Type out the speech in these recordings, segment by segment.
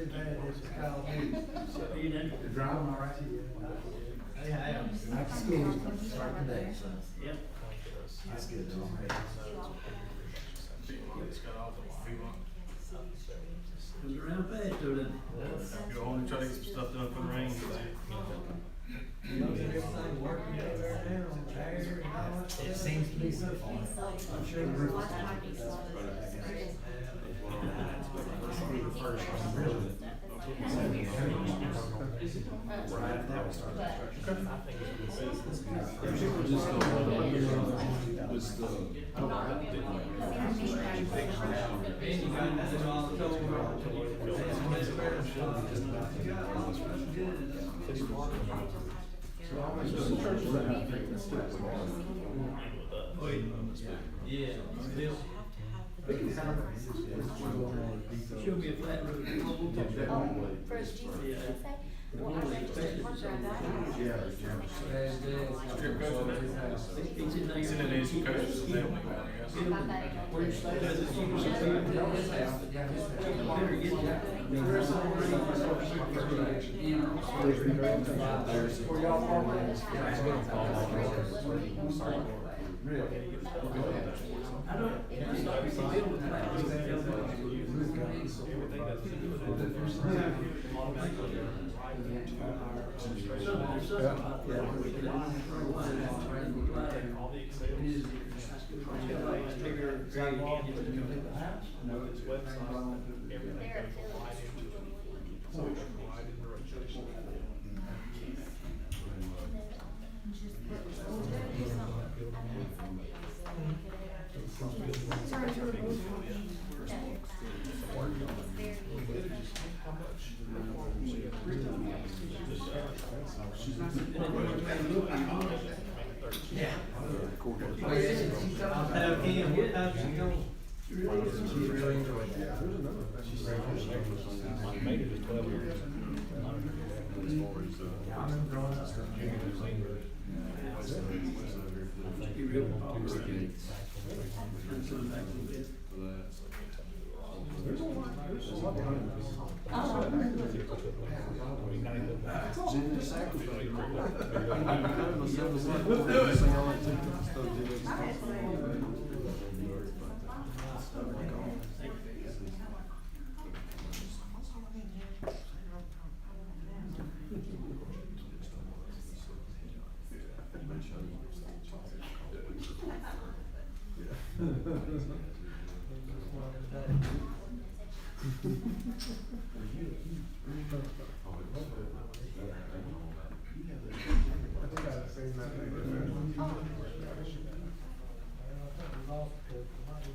too bad, it's a call me. You done? You're driving all right? They have. Back to school, start today, so. Yep. That's good. It's got off at 2 months. Comes around fast, doesn't it? Go on and try to get some stuff done for the rain today. You know, everything working out there now on the air and all that. It seems to be so far. I'm sure the roof is. This will be the first one, really. Right, that will start construction. People just don't want to hear this stuff. And you got nothing all the Yeah, still. She'll be a flat roof. Yeah. He's in an Asian coach, so they don't make that, I guess. I don't, it's not a big with flat I'll tell Kim, what time she going? She really enjoyed that. Yeah, I remember growing up.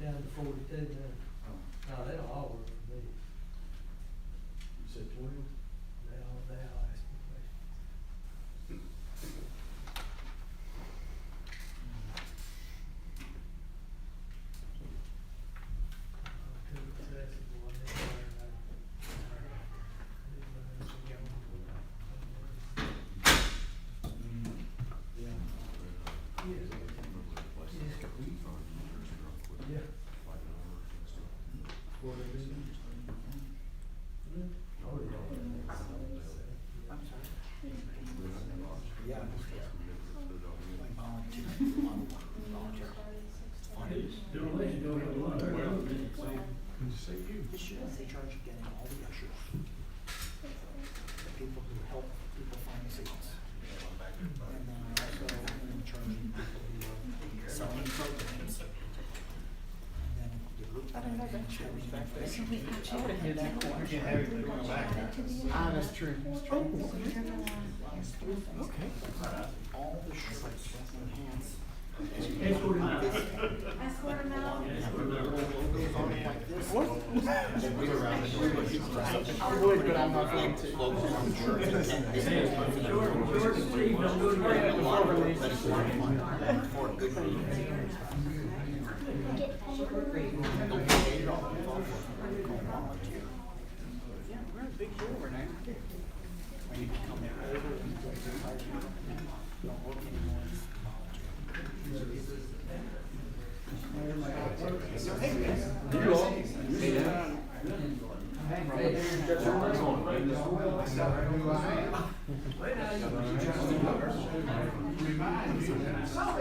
Down to 42 now. No, they don't all work for me. You said 12? They all ask me questions. They charge you getting all the ushers, the people who help people find seats. And then also charging people who are selling programs. And then the group. I don't know that. That's true. Okay. All the shirts enhance. Escort him out. Escort him out. I would, but I'm not going to. George and Steve don't go together. Yeah, we're in a big deal right now. When you become older and don't work anymore. You all? Hey, Let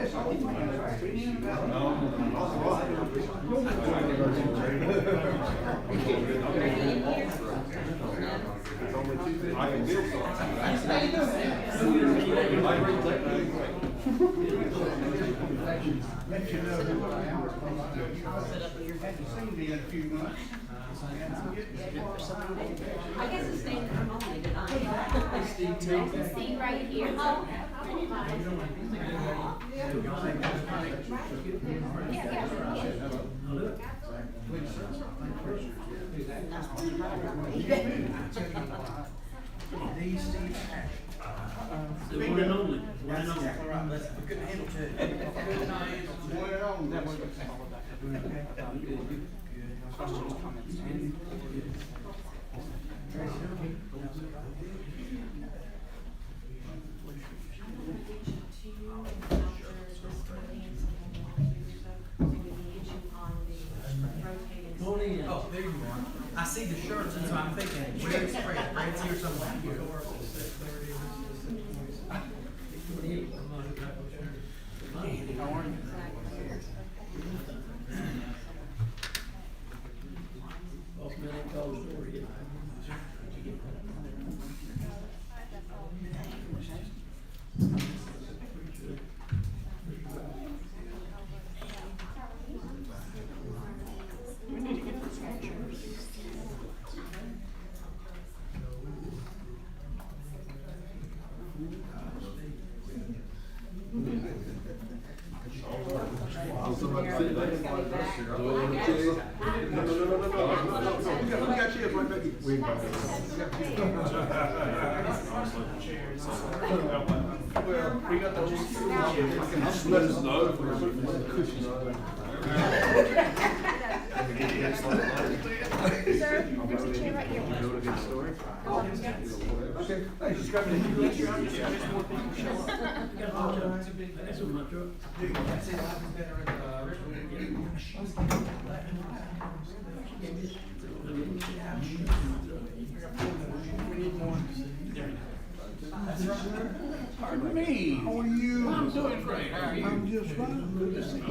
you know who I am. Haven't seen me in a few months. I guess it's staying from only tonight. Steve right here. Oh. These Steve Ash. The one and only, one and only. We couldn't handle two. That was follow back up. Good. Questions, comments? Go on in. Oh, there you are. I see the shirts, and so I'm thinking, where's Fred? Fred's here somewhere. How are you? Boss man ain't called the story yet. We need to get this one chairs. Well, we got those. Just let us know if we're putting one cushion on it. Sir, there's a chair right here. Okay, thanks, just got me. That's what my truck. Pardon me. How are you? I'm doing great. How are you? I'm just fine. Good to see you.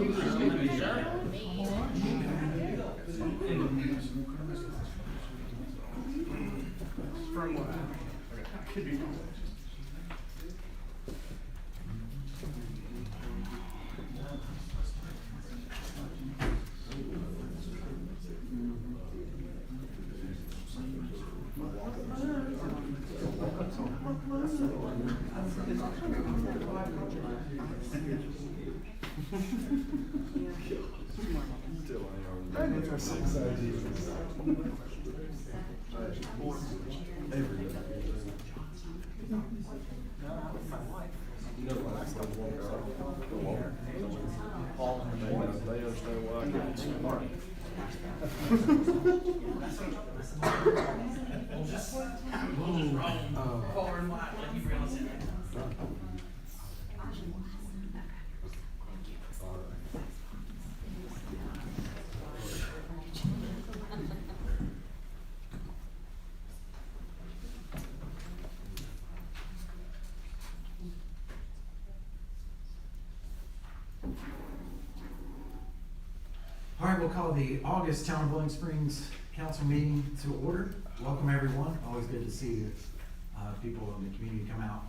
From what? Could be wrong. For 6 ideas. Every day. You know, when I start walking out, go walk. Paul and they understand why I get smart. Far and wide, like you realize it. All right, we'll call the August Town of Bowling Springs Council meeting to order. Welcome, everyone. Always good to see people in the community come out,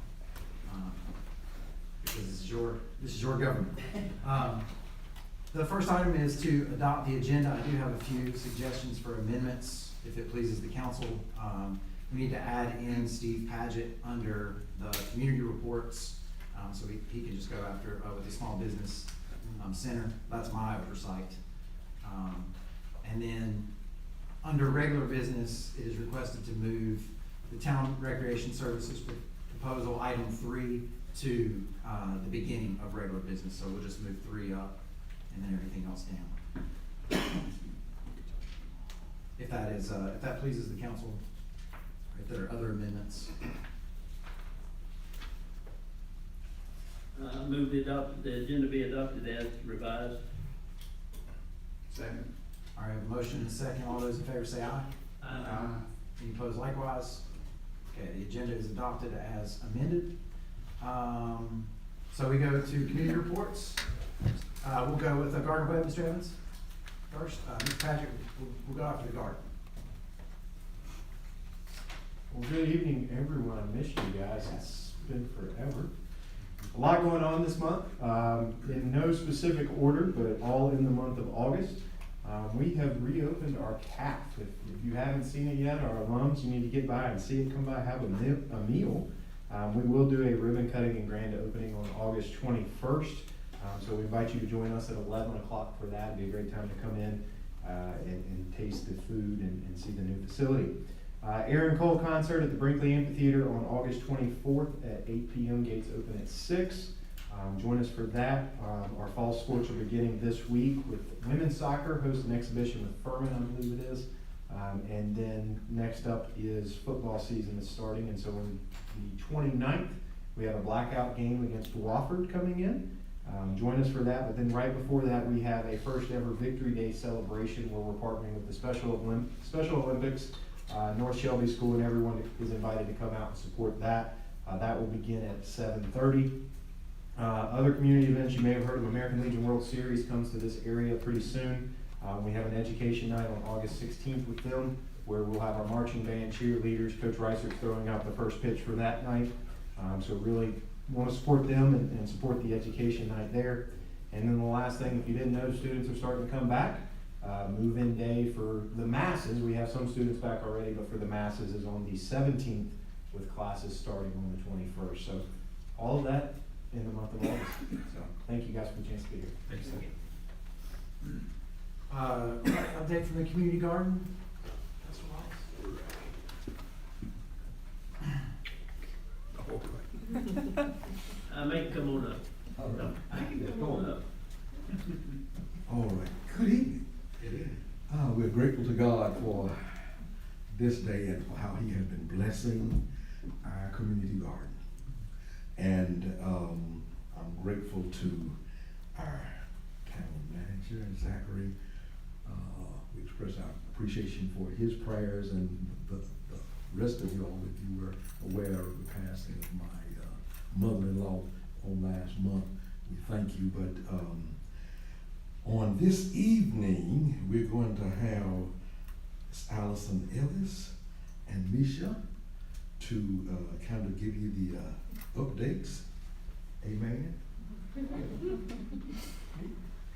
because this is your government. The first item is to adopt the agenda. I do have a few suggestions for amendments, if it pleases the council. We need to add in Steve Paget under the community reports, so he can just go after, with the small business center. That's my oversight. And then, under regular business, it is requested to move the town recreation services proposal, item 3, to the beginning of regular business. So we'll just move 3 up and then everything else down. If that pleases the council, if there are other amendments. Move the agenda be adopted as revised. Second. All right, I have a motion and a second. All those in favor say aye. Aye. Any opposed likewise? Okay, the agenda is adopted as amended. So we go to community reports. We'll go with the Garden Web, Mr. Evans. First, Mr. Patrick, we'll go after the garden. Well, good evening, everyone. I missed you guys. It's been forever. A lot going on this month. In no specific order, but all in the month of August. We have reopened our CAF. If you haven't seen it yet, our alums, you need to get by and see it. Come by, have a meal. We will do a ribbon cutting and grand opening on August 21st. So we invite you to join us at 11 o'clock for that. It'd be a great time to come in and taste the food and see the new facility. Aaron Cole concert at the Brinkley Amphitheater on August 24th at 8 p.m. Gates open at 6. Join us for that. Our fall sports are beginning this week with women's soccer, host an exhibition with Furman, I believe it is. And then next up is football season is starting. And so on the 29th, we have a blackout game against Wofford coming in. Join us for that. But then right before that, we have a first ever Victory Day celebration where we're partnering with the Special Olympics. North Shelby School, and everyone is invited to come out and support that. That will begin at 7:30. Other community events, you may have heard of American Legion World Series comes to this area pretty soon. We have an education night on August 16th with them, where we'll have our marching band, cheerleaders, Coach Reiser's throwing out the first pitch for that night. So really want to support them and support the education night there. And then the last thing, if you didn't know, students are starting to come back. Move-in day for the masses, we have some students back already, but for the masses is on the 17th with classes starting on the 21st. So all of that in the month of August. So thank you guys for the chance to be here. Thanks, sir. Update from the community garden. Make it come on up. No, make it come on up. All right, good evening. We're grateful to God for this day and for how He has been blessing our community garden. And I'm grateful to our town manager, Zachary. We express our appreciation for his prayers and the rest of y'all, if you were aware of the passing of my mother-in-law on last month. We thank you, but on this evening, we're going to have Allison Ellis and Misha to kind of give you the updates. Amen?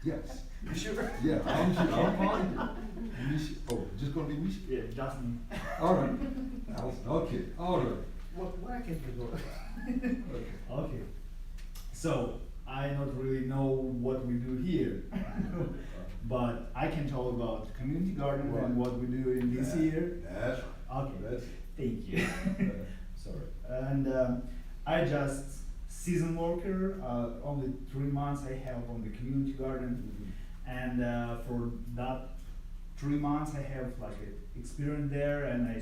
Yes. You sure? Yeah, I'm sure. I'm fine. Misha. Oh, just gonna be Misha? Yeah, just me. All right. Allison, okay, all right. Where can we go? Okay. Okay. So, I not really know what we do here, but I can talk about community garden Right. and what we do in this year. That's right. Okay, That's, thank you. sorry. And I just season worker, only 3 months I have on the community garden. And for that 3 months I have like a experience there, and I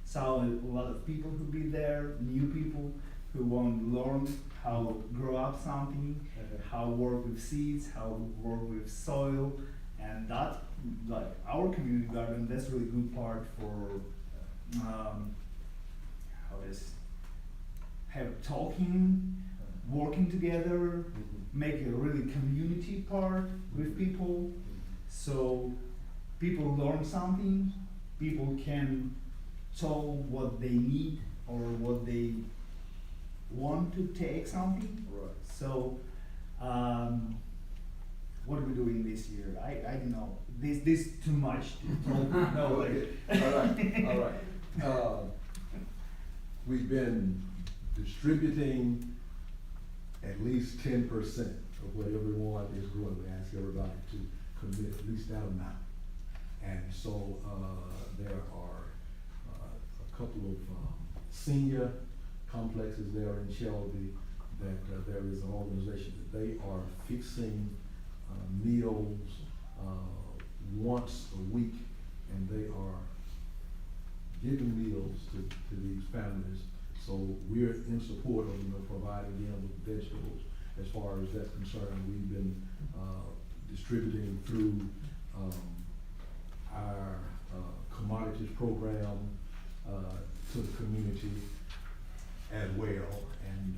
saw a lot of people who be there, new people who want to learn how grow up something, how work with seeds, how work with soil, and that, like our community garden, that's really good part for how this have talking, working together, make a really community part with people, so people learn something, people can tell what they need or what they want to take something. Right. So, what are we doing this year? I don't know. This too much to talk. No, Okay. All right. We've been distributing at least 10% of what everyone is growing. We ask everybody to commit at least that amount. And so there are a couple of senior complexes there in Shelby that there is an organization that they are fixing meals once a week, and they are giving meals to these families. So we're in support of providing them with vegetables. As far as that's concerned, we've been distributing through our commodities program to the community as well. And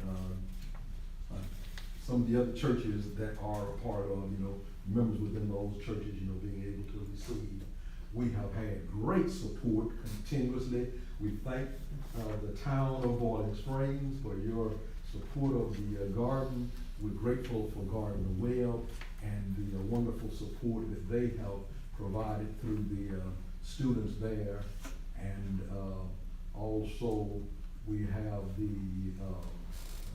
some of the other churches that are a part of, you know, members within those churches, you know, being able to receive. We have had great support continuously. We thank the town of Boiling Springs for your support of the garden. We're grateful for Garden Web and the wonderful support that they have provided through the students there. And also we have the,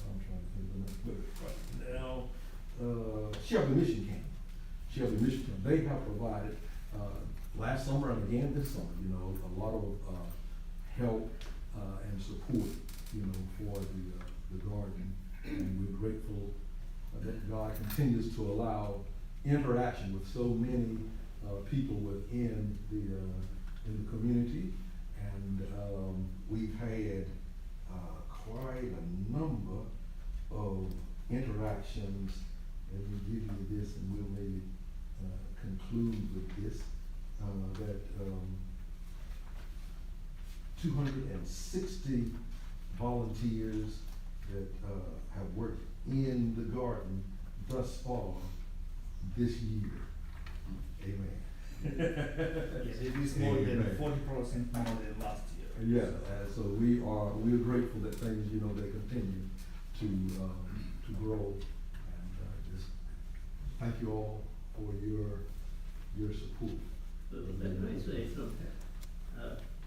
I'm trying to think of it right now, Shelby Mission Camp. Shelby Mission Camp, they have provided, last summer and again this summer, you know, a lot of help and support, you know, for the garden. And we're grateful that God continues to allow interaction with so many people within in the community. And we've had quite a number of interactions. And we give you this, and we'll maybe conclude with this. That 260 volunteers that have worked in the garden thus far this year. Amen. Yes, it is more than 40% more than last year. Yeah, so we're grateful that things, you know, they continue to grow. And just thank you all for your support. Let me say something.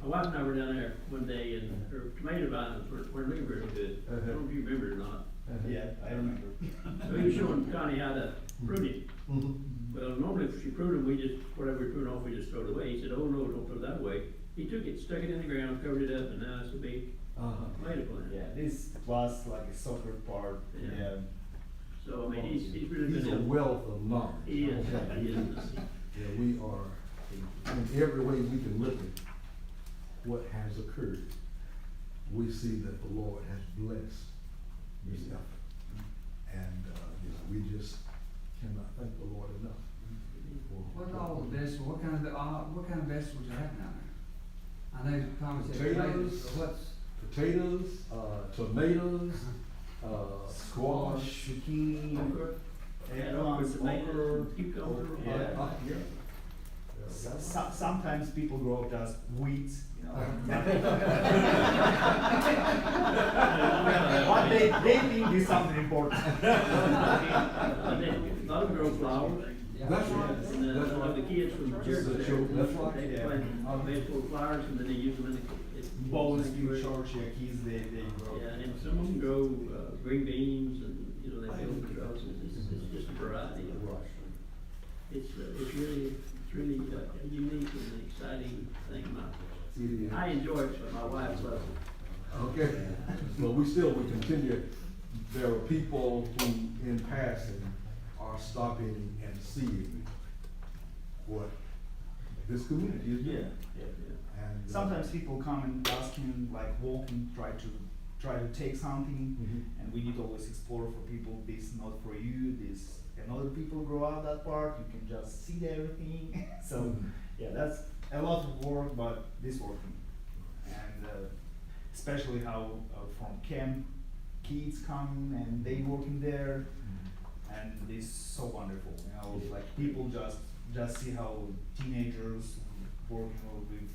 My wife and I were down there one day and her tomato vines were looking very good. I don't know if you remember it or not. Yeah, I remember. So he was showing Connie how to prune it. Mhm. Well, normally if she pruned them, we just, whatever we prune off, we just throw it away. He said, oh no, don't throw that away. He took it, stuck it in the ground, covered it up, and now it's a big tomato plant. Yeah, this was like a soccer part. Yeah. Yeah. So, I mean, he's really He's been a helpful. wealth of knowledge. He is, he is. Yeah, we are, in every way we can look at what has occurred, we see that the Lord has blessed this effort. And, you know, we just cannot thank the Lord enough. What all the vegetables, what kind of vegetables are happening down there? I know Thomas said Potatoes. potatoes, but what's, Potatoes, tomatoes, squash. Zucchini, Okra, eggplants, tomato, okra. cucumber. Yeah. Sometimes people grow just weeds, you know. But they think it's something important. And then, a lot of them grow flowers. That's right, And that's the right. kids from This church is a there, joke. That's right. they Yeah. plant vegetable flowers and then they use them in the. Bowls in church, yeah, kids, they grow. Yeah, and some of them grow, green beans and, you know, they build the trusses, it's just a variety of. It's really a unique and exciting thing about it. I enjoy it, but my wife loves it. Okay, well, we continue, there are people who in passing are stopping and seeing what this community is doing. Yeah. And, Sometimes people come and asking, like walking, try to take something, and we need to always explore for people, this is not for you, this, and other people grow out that part, you can just see everything. So, yeah, that's a lot of work, but this working. And especially how from camp, kids come and they working there, and it's so wonderful, you know, like people just see how teenagers working with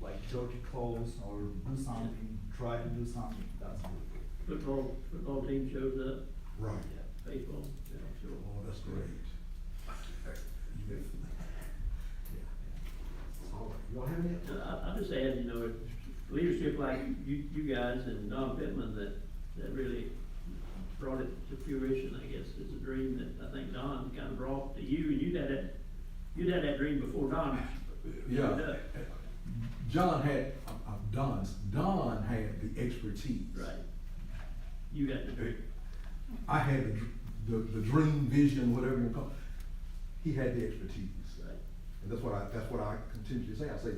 like dirty clothes or do something, try to do something, that's really good. Football team shows up, right, baseball, yeah, sure. oh, that's great. Yeah. All right, y'all have any? I'll just add, you know, leadership like you guys and Don Pittman that really brought it to fruition, I guess, is a dream that I think Don kind of brought to you, and you'd had that dream before Don. Yeah. showed up. Don had the expertise. Right. You got the dream. I had the dream, vision, whatever you call it. He had the expertise. Right. And that's what I continue to say. I say,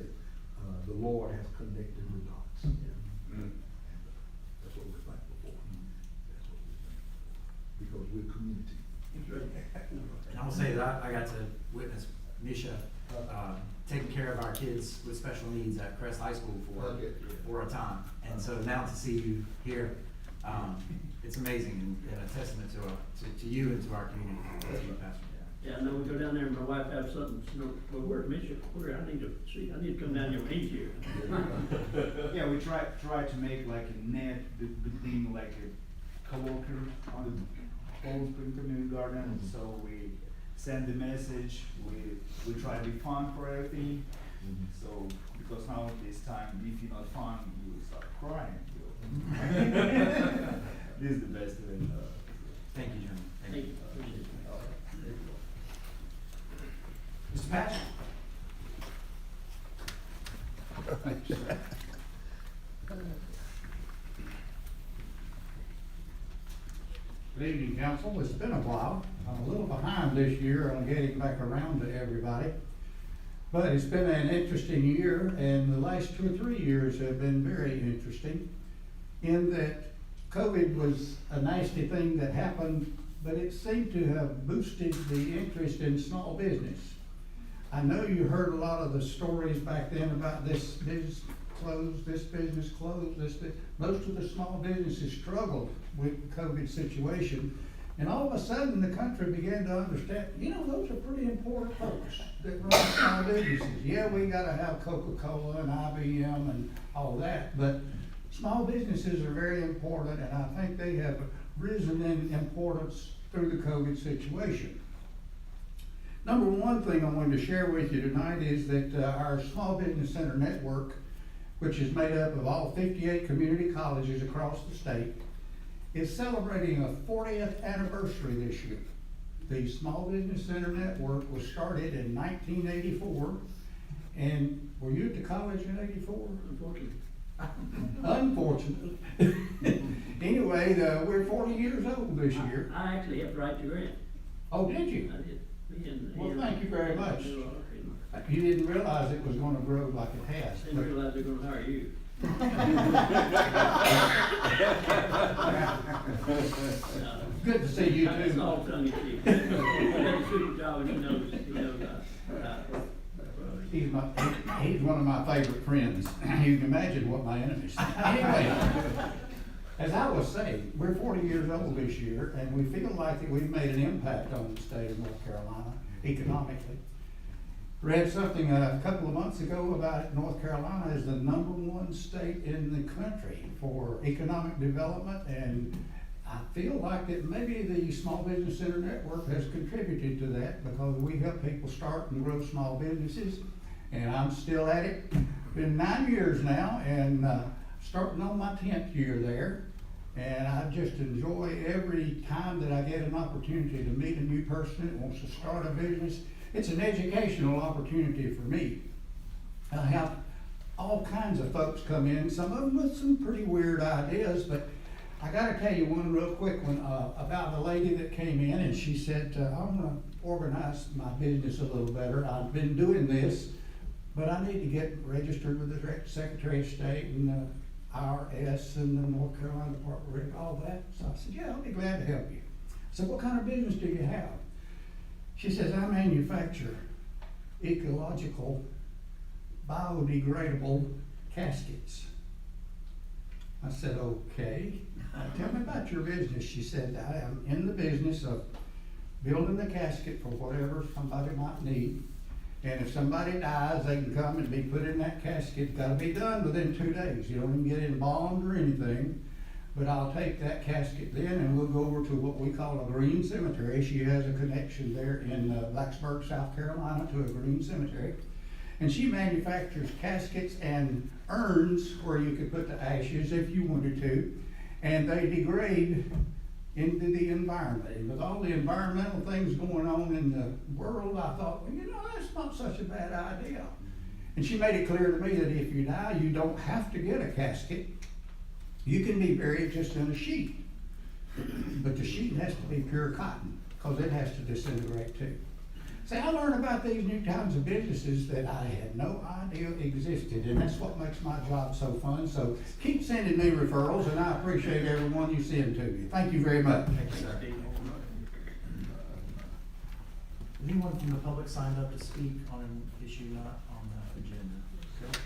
the Lord has connected the dots. Yeah. And that's what we're thankful for. That's what we're thankful for. Because we're community. That's right. And I'll say that I got to witness Misha, taking care of our kids with special needs at Crest High School for a time. And so now to see you here, It's amazing and a testament to you and to our community. Thank you, Pastor. Yeah, I know we go down there and my wife have something, you know, well, where, Mitchell, where, I need to come down there and meet you. Yeah, we try to make like a net between like a coworker on the Cold Spring Community Garden, so we send the message, we try to be fun for everything. So, because now at this time, if you're not fun, you will start crying. This is the best way. Thank you, Jim. Thank you, appreciate it. Mr. Patch? Good evening, council. It's been a while. I'm a little behind this year on getting back around to everybody. But it's been an interesting year, and the last 2 or 3 years have been very interesting in that COVID was a nasty thing that happened, but it seemed to have boosted the interest in small business. I know you heard a lot of the stories back then about this business closed, this business closed, most of the small businesses struggled with the COVID situation. And all of a sudden, the country began to understand, you know, those are pretty important folks that run small businesses. Yeah, we gotta have Coca-Cola and IBM and all that, but small businesses are very important, and I think they have risen in importance through the COVID situation. Number one thing I wanted to share with you tonight is that our Small Business Center Network, which is made up of all 58 community colleges across the state, is celebrating a 40th anniversary this year. The Small Business Center Network was started in 1984, and were you at the college in '84? Unfortunately. Unfortunately. Anyway, we're 40 years old this year. I actually helped write your grant. Oh, did you? I did. Well, thank you very much. You didn't realize it was gonna grow like it has. I didn't realize they're gonna hire you. Good to see you It's too. all tongue in cheek. He does a super job, and he knows, He's one of my favorite friends. You can imagine what my enemies think. Anyway, as I was saying, we're 40 years old this year, and we feel like that we've made an impact on the state of North Carolina economically. Read something a couple of months ago about North Carolina is the #1 state in the country for economic development, and I feel like that maybe the Small Business Center Network has contributed to that because we help people start and grow small businesses, and I'm still at it. Been 9 years now, and starting on my 10th year there, and I just enjoy every time that I get an opportunity to meet a new person that wants to start a business. It's an educational opportunity for me. I have all kinds of folks come in, some of them with some pretty weird ideas, but I gotta tell you one real quick one about a lady that came in and she said, I wanna organize my business a little better. I've been doing this, but I need to get registered with the Secretary of State and the IRS and the North Carolina Department of Revenue, all that. So I said, yeah, I'll be glad to help you. I said, what kind of business do you have? She says, I manufacture ecological, biodegradable caskets. I said, okay. Tell me about your business. She said, I am in the business of building the casket for whatever somebody might need. And if somebody dies, they can come and be put in that casket. It's gotta be done within 2 days. You don't even get embalmed or anything. But I'll take that casket then and we'll go over to what we call a green cemetery. She has a connection there in Blacksburg, South Carolina to a green cemetery. And she manufactures caskets and urns where you could put the ashes if you wanted to. And they degrade into the environment. And with all the environmental things going on in the world, I thought, well, you know, that's not such a bad idea. And she made it clear to me that if you die, you don't have to get a casket. You can be buried just in a sheet. But the sheet has to be pure cotton, because it has to disintegrate too. See, I learned about these new kinds of businesses that I had no idea existed, and that's what makes my job so fun. So keep sending me referrals, and I appreciate everyone you send to me. Thank you very much. Thank you, sir. Anyone from the public signed up to speak on an issue not on the agenda? Okay.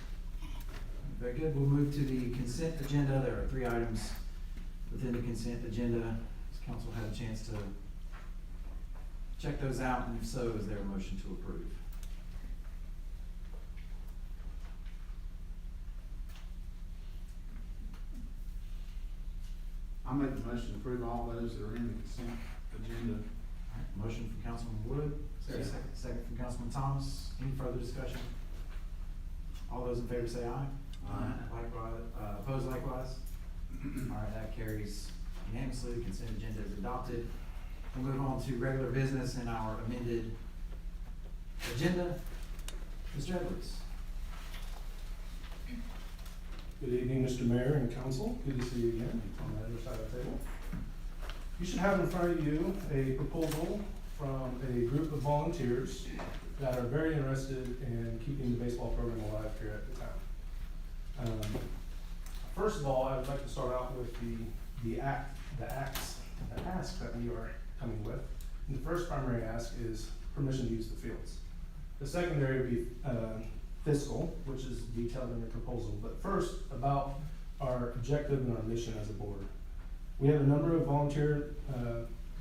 Very good. We'll move to the consent agenda. There are 3 items within the consent agenda? Has council had a chance to check those out, and if so, is there a motion to approve? I'll make the motion to approve all those that are in the consent agenda. All right, motion from Councilman Wood, is there a second? Second from Councilman Thomas. Any further discussion? All those in favor say aye. Aye. Likewise, opposed likewise? All right, that carries unanimously. The consent agenda is adopted. We'll move on to regular business and our amended agenda. Mr. Edwards. Good evening, Mr. Mayor and Council. Good to see you again on the other side of the table. You should have in front of you a proposal from a group of volunteers that are very interested in keeping the baseball program alive here at the town. First of all, I would like to start out with the ask that we are coming with. And the first primary ask is permission to use the fields. The secondary would be fiscal, which is detailed in the proposal. But first, about our objective and our mission as a board. We have a number of volunteer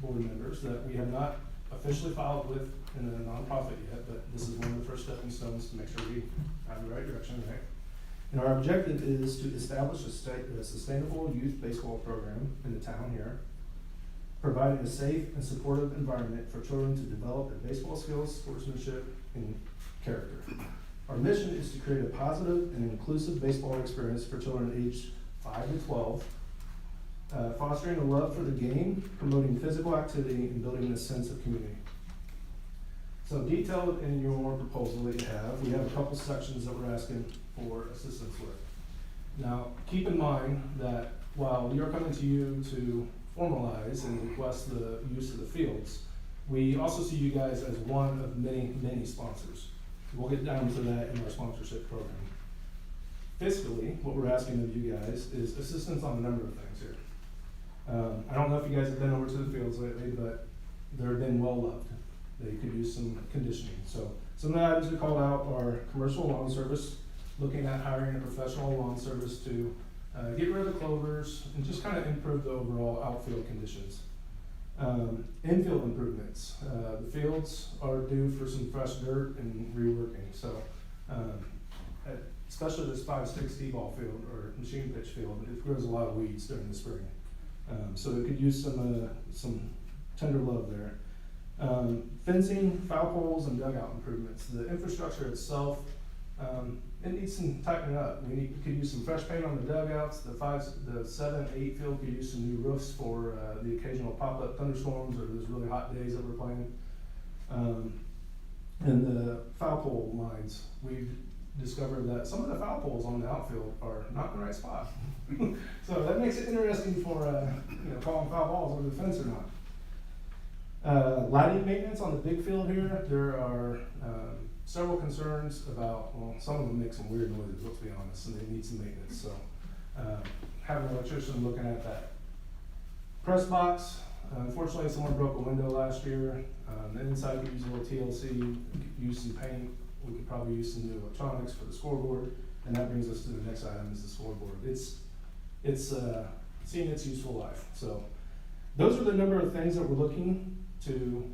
board members that we have not officially filed with in a nonprofit yet, but this is one of the first stepping stones to make sure we have the right direction, right? And our objective is to establish a sustainable youth baseball program in the town here, providing a safe and supportive environment for children to develop their baseball skills, sportsmanship, and character. Our mission is to create a positive and inclusive baseball experience for children aged 5 to 12, fostering a love for the game, promoting physical activity, and building a sense of community. So detailed in your proposal that you have, we have a couple sections that we're asking for assistance with. Now, keep in mind that while we are coming to you to formalize and request the use of the fields, we also see you guys as one of many sponsors. We'll get down to that in our sponsorship program. Fiscally, what we're asking of you guys is assistance on a number of things here. I don't know if you guys have been over to the fields lately, but they're been well loved. They could use some conditioning. So some of the items we called out are commercial lawn service, looking at hiring a professional lawn service to get rid of the clovers and just kind of improve the overall outfield conditions. Infield improvements. The fields are due for some fresh dirt and reworking. So especially this 5-6 ball field or machine pitch field, it grows a lot of weeds during the spring. So it could use some tender love there. Fencing, foul poles, and dugout improvements. The infrastructure itself, it needs some tightening up. We could use some fresh paint on the dugouts. The 7, 8 field could use some new roofs for the occasional pop-up thunderstorms or those really hot days that we're playing. And the foul pole lines, we've discovered that some of the foul poles on the outfield are not in the right spot. So that makes it interesting for calling foul balls over the fence or not. Lighting maintenance on the big field here, there are several concerns about, well, some of them make some weird noises, let's be honest, and they need some maintenance. So having an electrician looking at that. Press box, unfortunately someone broke a window last year. The inside could use a little TLC, could use some paint. We could probably use some new electronics for the scoreboard. And that brings us to the next item, is the scoreboard. It's seeing its useful life. So those are the number of things that we're looking to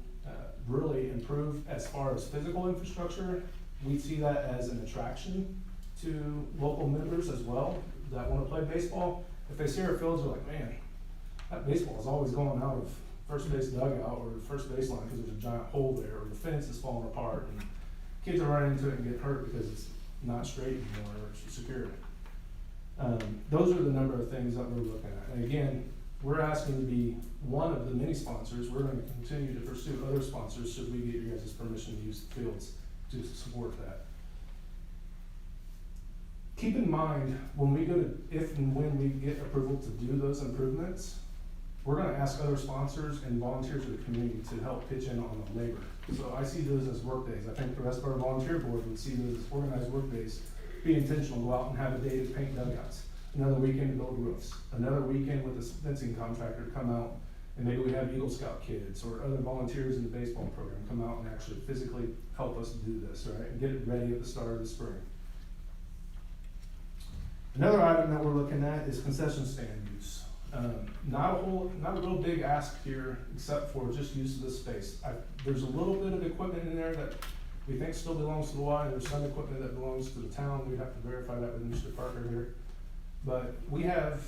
really improve as far as physical infrastructure. We see that as an attraction to local members as well that want to play baseball. If they see our fields, they're like, man, that baseball is always going out of first base dugout or first baseline because there's a giant hole there, or the fence is falling apart, and kids are running into it and get hurt because it's not straight anymore or it's secure. Those are the number of things that we're looking at. And again, we're asking to be one of the many sponsors. We're going to continue to pursue other sponsors should we get your guys' permission to use the fields to support that. Keep in mind, when we go to, if and when we get approval to do those improvements, we're going to ask other sponsors and volunteers of the community to help pitch in on the labor. So I see those as work days. I think the rest of our volunteer board would see those as organized work days. Be intentional, go out and have a day to paint dugouts. Another weekend to build roofs. Another weekend with a fencing contractor to come out, and maybe we have Eagle Scout kids or other volunteers in the baseball program come out and actually physically help us do this, right? And get it ready at the start of the spring. Another item that we're looking at is concession stand use. Not a real big ask here, except for just use of this space. There's a little bit of equipment in there that we think still belongs to the Y, and there's some equipment that belongs to the town. We'd have to verify that with Mr. Parker here. But we have,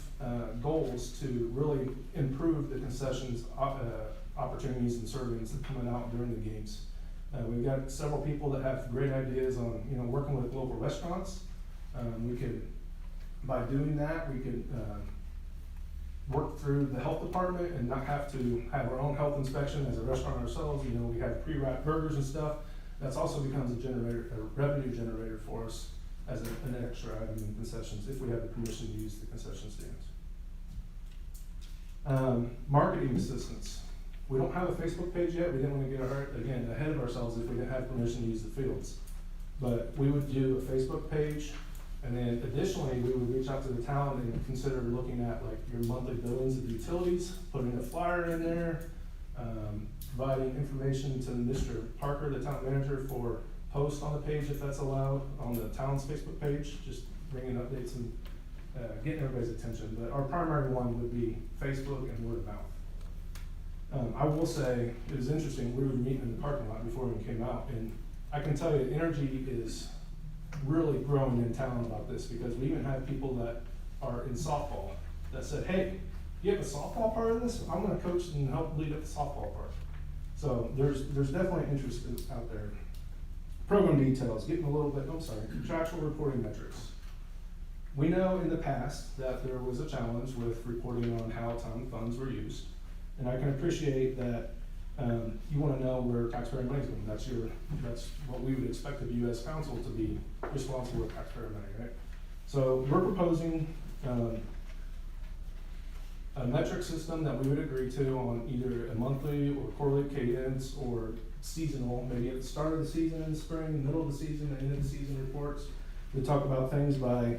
goals to really improve the concessions, opportunities and servings that coming out during the games. We've got several people that have great ideas on, working with local restaurants. We could, by doing that, we could, work through the health department and not have to have our own health inspection as a restaurant ourselves. We have pre-wrapped burgers and stuff. That's also becomes a revenue generator for us as an extra item in concessions, if we have the permission to use the concession stands. Marketing assistance. We don't have a Facebook page yet. We didn't want to get ahead of ourselves if we didn't have permission to use the fields. But we would do a Facebook page, and then additionally, we would reach out to the town and consider looking at like your monthly billings of utilities, putting a flyer in there, providing information to Mr. Parker, the town manager, for posts on the page if that's allowed, on the town's Facebook page, just bringing updates and getting everybody's attention. But our primary one would be Facebook and word of mouth. I will say, it was interesting, we were meeting in the parking lot before we came out, and I can tell you, energy is really growing in town about this, because we even have people that are in softball that said, hey, you have a softball part of this? I'm gonna coach and help lead up the softball part. So there's definitely interest out there. Program details, getting a little bit, contractual reporting metrics. We know in the past that there was a challenge with reporting on how town funds were used. And I can appreciate that you wanna know where taxpayer money's going. That's what we would expect of you as council, to be responsible with taxpayer money, right? So we're proposing a metric system that we would agree to on either a monthly or quarterly cadence, or seasonal, maybe at the start of the season in the spring, middle of the season, and end of the season reports. We talk about things by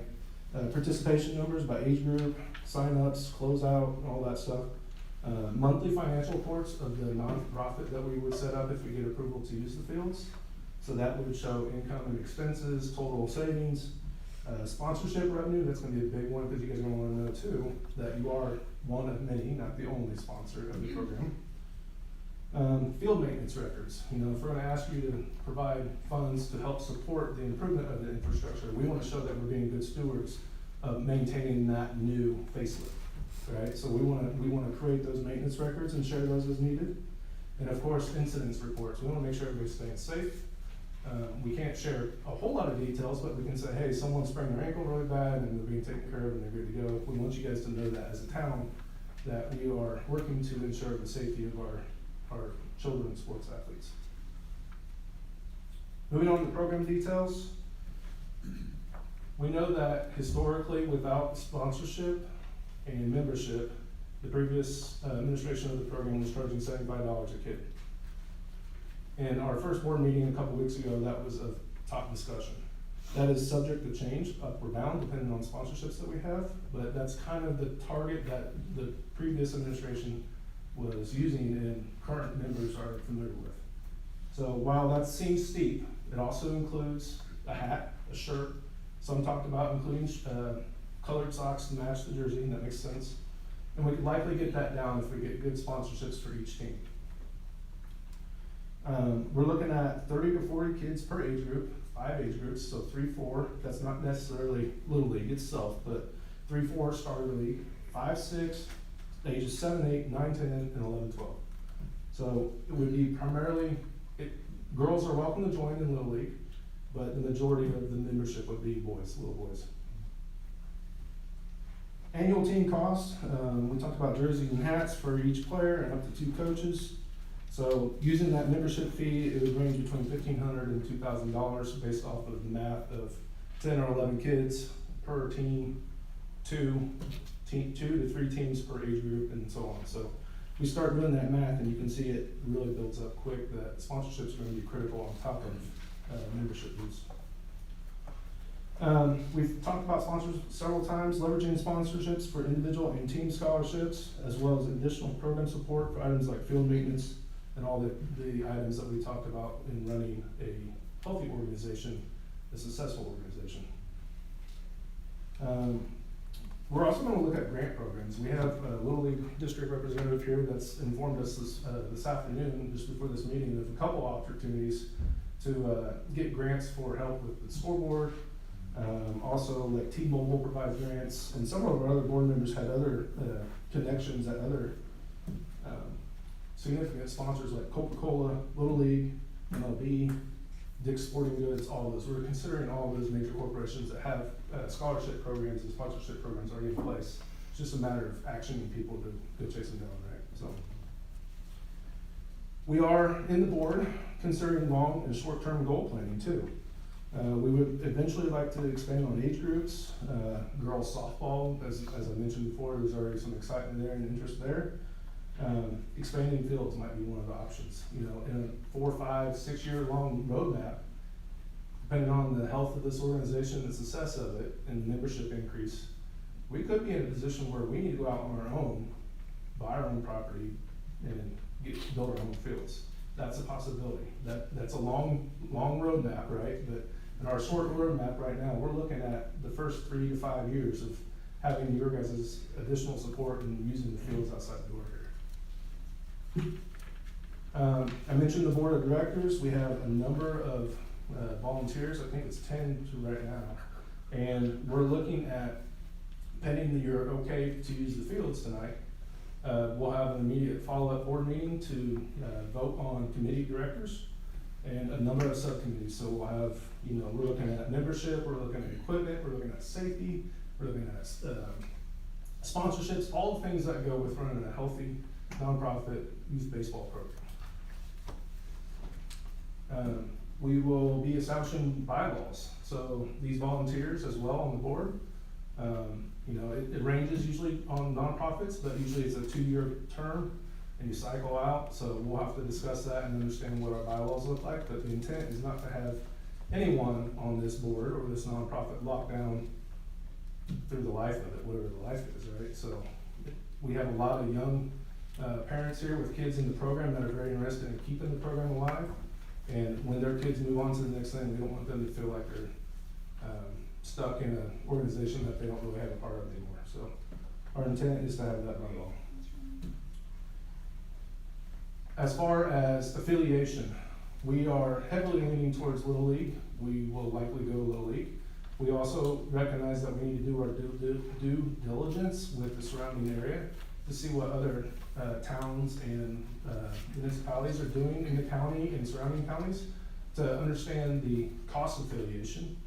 participation numbers, by age group, sign-ups, closeout, all that stuff. Monthly financial reports of the nonprofit that we would set up if we get approval to use the fields. So that would show income and expenses, total savings, sponsorship revenue. That's gonna be a big one, because you guys are gonna wanna know too, that you are one of many, not the only sponsor of the program. Field maintenance records. If we're gonna ask you to provide funds to help support the improvement of the infrastructure, we wanna show that we're being good stewards of maintaining that new facelift, right? So we wanna create those maintenance records and share those as needed. And of course, incidents reports. We wanna make sure everybody's staying safe. We can't share a whole lot of details, but we can say, hey, someone sprained their ankle really bad and they're being taken care of and they're good to go. We want you guys to know that as a town, that we are working to ensure the safety of our children sports athletes. Moving on to program details. We know that historically, without sponsorship and membership, the previous administration of the program was charging $75 a kid. In our first board meeting a couple weeks ago, that was a top discussion. That is subject to change, up or down, depending on sponsorships that we have, but that's kind of the target that the previous administration was using and current members are familiar with. So while that seems steep, it also includes a hat, a shirt. Some talked about including colored socks to match the jersey, and that makes sense. And we could likely get that down if we get good sponsorships for each team. We're looking at 30 to 40 kids per age group, 5 age groups, so 3-4. That's not necessarily Little League itself, but 3-4 Starter League, 5-6, ages 7, 8, 9, 10, and 11, 12. So it would be primarily, girls are welcome to join in Little League, but the majority of the membership would be boys, little boys. Annual team costs, we talked about jerseys and hats for each player and up to 2 coaches. So using that membership fee, it would range between $1,500 and $2,000 based off of the math of 10 or 11 kids per team, 2 to 3 teams per age group, and so on. So we start doing that math, and you can see it really builds up quick. That sponsorships are going to be critical on top of membership dues. We've talked about sponsors several times, leveraging sponsorships for individual and team scholarships, as well as additional program support for items like field maintenance and all the items that we talked about in running a healthy organization, a successful organization. We're also gonna look at grant programs. We have a Little League district representative here that's informed us this afternoon, just before this meeting, of a couple opportunities to get grants for help with the scoreboard. Also, like T-Mobile provides grants, and some of our other board members had other connections at other significant sponsors like Coca-Cola, Little League, MLB, Dick's Sporting Goods, all those. We're considering all those major corporations that have scholarship programs and sponsorship programs already in place. It's just a matter of actioning people to go chase them down, right? So we are in the board considering long and short-term goal planning too. We would eventually like to expand on age groups. Girls softball, as I mentioned before, there's already some excitement there and interest there. Expanding fields might be one of the options. You know, in a 4, 5, 6 year long roadmap, depending on the health of this organization, the success of it, and the membership increase, we could be in a position where we need to go out on our own, buy our own property, and build our own fields. That's a possibility. That's a long roadmap, right? But in our short roadmap right now, we're looking at the first 3 to 5 years of having your guys' additional support and using the fields outside the door here. I mentioned the board of directors. We have a number of volunteers. I think it's 10 to right now. And we're looking at, pending that you're okay to use the fields tonight, we'll have an immediate follow-up board meeting to vote on committee directors and a number of subcommittees. So we'll have, you know, we're looking at membership, we're looking at equipment, we're looking at safety, we're looking at sponsorships, all the things that go with running a healthy nonprofit youth baseball program. We will be establishing bylaws. So these volunteers as well on the board, you know, it ranges usually on nonprofits, but usually it's a 2-year term and you cycle out. So we'll have to discuss that and understand what our bylaws look like. But the intent is not to have anyone on this board or this nonprofit locked down through the life of it, whatever the life is, right? So we have a lot of young parents here with kids in the program that are very interested in keeping the program alive. And when their kids move on to the next thing, we don't want them to feel like they're stuck in an organization that they don't really have a part of anymore. So our intent is to have that run along. As far as affiliation, we are heavily leaning towards Little League. We will likely go Little League. We also recognize that we need to do our due diligence with the surrounding area to see what other towns and municipalities are doing in the county and surrounding counties to understand the cost affiliation,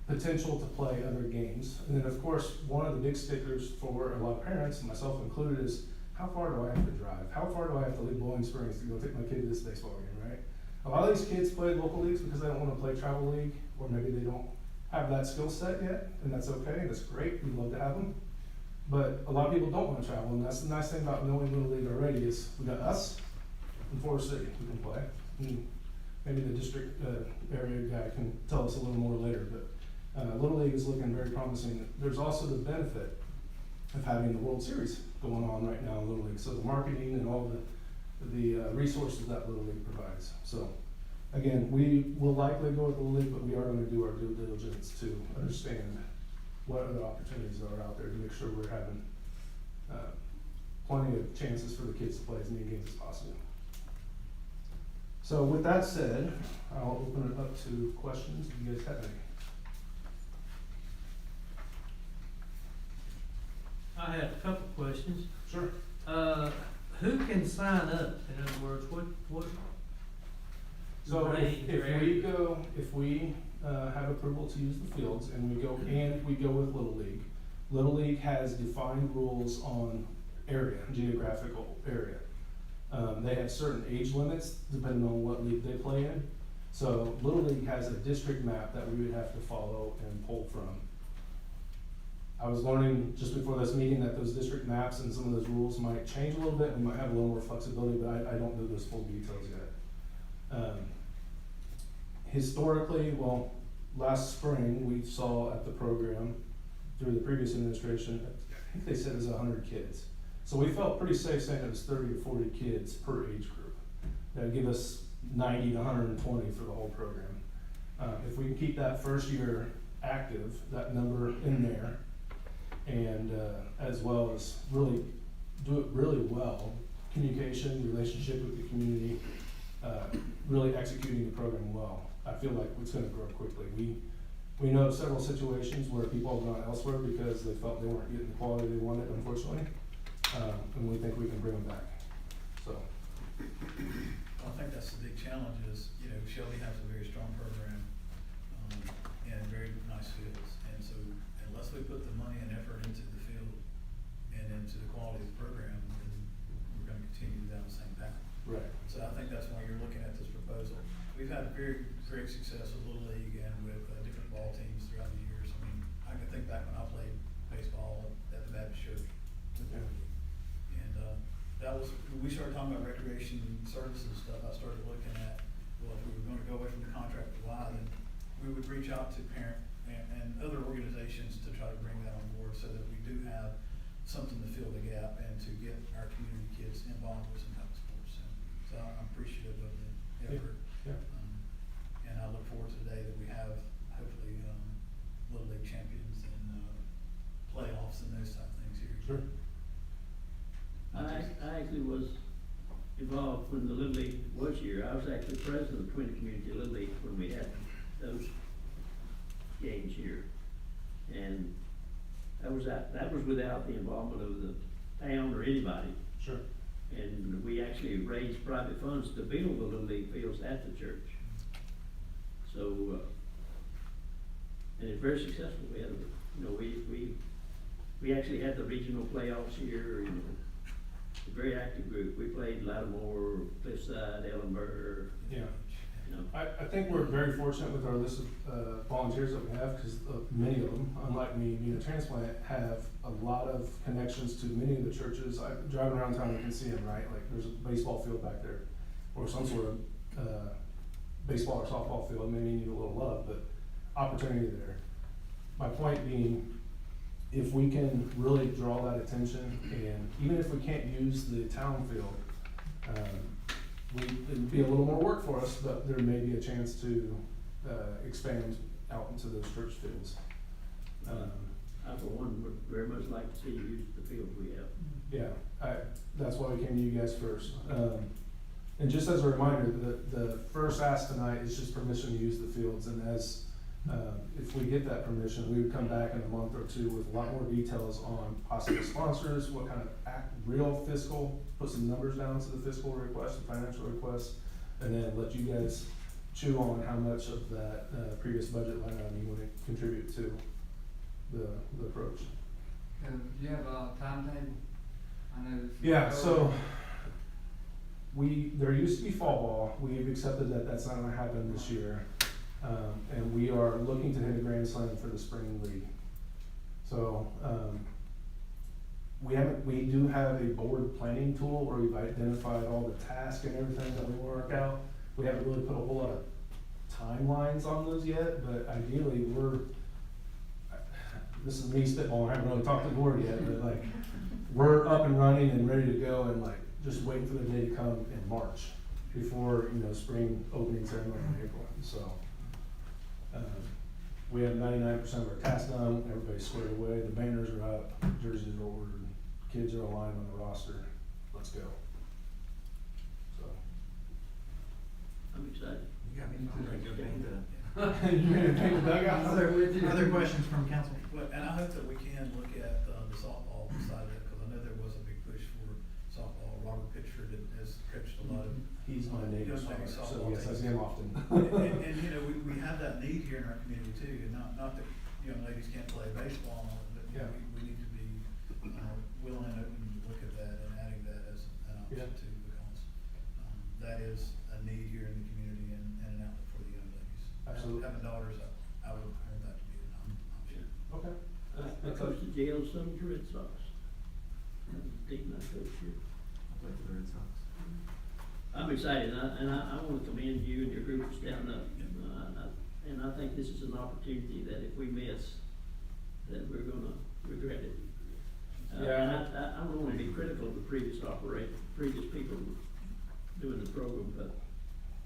potential to play other games. And then of course, one of the big stickers for a lot of parents, myself included, is how far do I have to drive? How far do I have to leave Bowling Springs to go take my kid to this baseball game, right? A lot of these kids play local leagues because they don't want to play travel league, or maybe they don't have that skill set yet, and that's okay, that's great, we'd love to have them. But a lot of people don't want to travel, and that's the nice thing about knowing Little League already is we got us in Forest City who can play. And maybe the district area guy can tell us a little more later, but Little League is looking very promising. There's also the benefit of having the World Series going on right now in Little League, so the marketing and all the resources that Little League provides. So again, we will likely go with Little League, but we are going to do our due diligence to understand what other opportunities are out there to make sure we're having plenty of chances for the kids to play as many games as possible. So with that said, I'll open it up to questions if you guys have any. I have a couple questions. Sure. Who can sign up? In other words, what? So range or area? if we have approval to use the fields and we go with Little League, Little League has defined rules on area, geographical area. They have certain age limits depending on what league they play in. So Little League has a district map that we would have to follow and pull from. I was learning just before this meeting that those district maps and some of those rules might change a little bit. We might have a little more flexibility, but I don't know those full details yet. Historically, well, last spring, we saw at the program through the previous administration, I think they said it was 100 kids. So we felt pretty safe saying it was 30 to 40 kids per age group. That would give us 90 to 120 for the whole program. If we can keep that first year active, that number in there, and, as well as really do it really well. Communication, relationship with the community, really executing the program well. I feel like it's gonna grow quickly. We know of several situations where people have gone elsewhere because they felt they weren't getting the quality they wanted, unfortunately. And we think we can bring them back, so. I think that's the big challenge is, Shelby has a very strong program, and very nice fields. And so unless we put the money and effort into the field and into the quality of the program, then we're gonna continue down the same path. Right. So I think that's why you're looking at this proposal. We've had very great success with Little League and with different ball teams throughout the years. I mean, I can think back when I played baseball at the Baptist Church with Little League. And that was, when we started talking about recreation services and stuff, I started looking at, well, if we were gonna go away from the contract with Y, then we would reach out to parent and other organizations to try to bring that on board so that we do have something to fill the gap and to get our community kids involved with some type of sports. And so I'm appreciative of the effort. Yeah. And I look forward to the day that we have hopefully, Little League champions and, playoffs and those type of things here. Sure. I actually was involved when the Little League was here. I was actually president of Twin Community Little League when we had those games here. And that was without the involvement of the town or anybody. Sure. And we actually raised private funds to build the Little League fields at the church. So, and it's very successful. We had, we actually had the regional playoffs here, a very active group. We played Lattimore, Cliffside, Ellenburg. Yeah. I think we're very fortunate with our list of volunteers that we have, because many of them, unlike me being a transplant, have a lot of connections to many of the churches. I driving around town, you can see them, right? Like there's a baseball field back there, or some sort of baseball or softball field. Maybe need a little love, but opportunity there. My point being, if we can really draw that attention, and even if we can't use the town field, it'd be a little more work for us, but there may be a chance to expand out into those church fields. I, for one, would very much like to see you use the field we have. Yeah, that's why we came to you guys first. And just as a reminder, the first ask tonight is just permission to use the fields, and as if we get that permission, we would come back in a month or two with a lot more details on possible sponsors, what kind of real fiscal, put some numbers down to the fiscal request, the financial request, and then let you guys chew on how much of that previous budget line item you want to contribute to the approach. Do you have a timetable? I know. Yeah, so there used to be fall ball. We've accepted that that's not gonna happen this year. And we are looking to hit a grand slam for the spring league. So, we do have a board planning tool where we've identified all the tasks and everything that we work out. We haven't really put a whole lot of timelines on those yet, but ideally this is me spitballing, I haven't really talked to the board yet, but like, we're up and running and ready to go and like, just waiting for the day to come in March before, spring opening ceremony in April, so. We have 99% of our tasks done, everybody's squared away, the banners are up, jerseys are ordered, kids are aligned on the roster, let's go. So. I'm excited. You got me ready to paint You ready to paint the dugout? Other questions from council? Well, and I hope that we can look at the softball side of it, because I know there was a big push for softball. Robert Pitchford has coached a lot of. He's my neighbor's young ladies father, so softball yes, I teams. see him often. And we have that need here in our community too, and not that young ladies can't play baseball, but Yeah. we need to be willing and open to look at that and adding that as an option Yeah. too, because that is a need here in the community and an outlet for the young ladies. Absolutely. Having daughters, I would want that to be an option. Okay. I coached the jail some Red Sox. That was the team I coached here. Play for the Red Sox. I'm excited, and I want to commend you and your group for standing up. And I think this is an opportunity that if we miss, that we're gonna regret it. Yeah. And I don't want to be critical of the previous people doing the program, but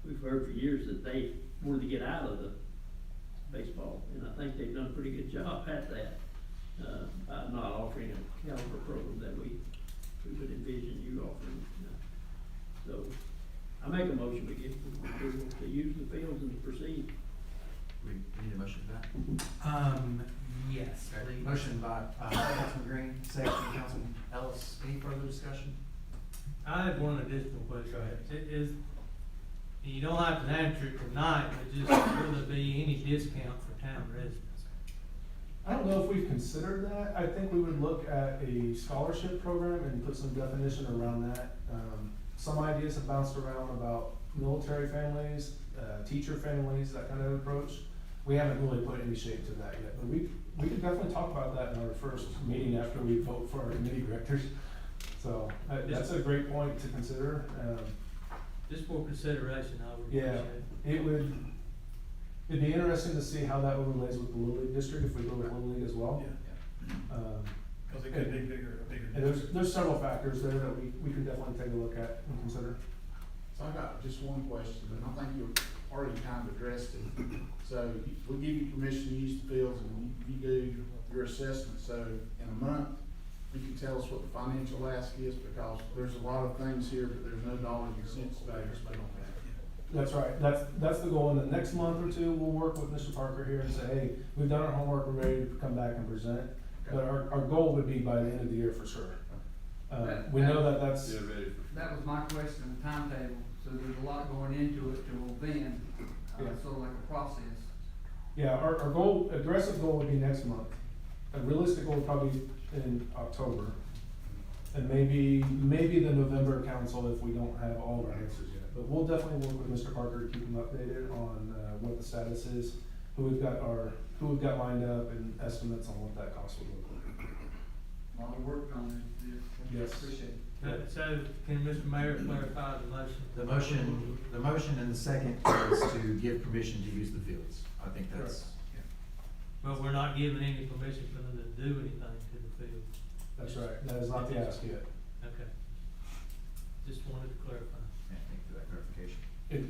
we've heard for years that they wanted to get out of the baseball, and I think they've done a pretty good job at that. by not offering a caliber program that we would envision you offering. So, I make a motion, we give approval to use the fields and to proceed. We need a motion for that? Yes, Okay. please. Motion by, Councilman Green, second by Councilman Ellis. Any further discussion? I have one additional question. Go ahead. It is, you don't have to answer it tonight, but just will there be any discount for town residents? I don't know if we've considered that. I think we would look at a scholarship program and put some definition around that. Some ideas have bounced around about military families, teacher families, that kind of approach. We haven't really put any shape to that yet, but we could definitely talk about that in our first meeting after we vote for our committee directors. So, that's a great point to consider. Just for consideration, I would Yeah, appreciate it. it'd be interesting to see how that overlays with the Little League district, if we go with Little League as well. Cause it could be a bigger And there's several factors there that we can definitely take a look at and consider. So I got just one question, and I think you've already kind of addressed it. So we give you permission to use the fields and you do your assessment, so in a month, you can tell us what the financial ask is, because there's a lot of things here, but there's no dollars and cents value spent on that. That's right, that's the goal. In the next month or two, we'll work with Mr. Parker here and say, hey, we've done our homework, we're ready to come back and present. But our goal would be by the end of the year for sure. We know that's. That was my question, the timetable, so there's a lot going into it till then, Yeah. sort of like a process. Yeah, our goal, aggressive goal would be next month. A realistic goal would probably be in October. And maybe the November council if we don't have all of our answers yet. But we'll definitely work with Mr. Parker to keep him updated on, what the status is, who we've got lined up and estimates on what that cost would look like. A lot of work on it, Yes. Appreciate it. So, can Mr. Mayor clarify the motion? The motion and the second is to give permission to use the fields. I think that's, But we're not giving any permission for them to do anything to the field. That's right, that is not the ask yet. Okay. Just wanted to clarify. yeah, thank you for that clarification.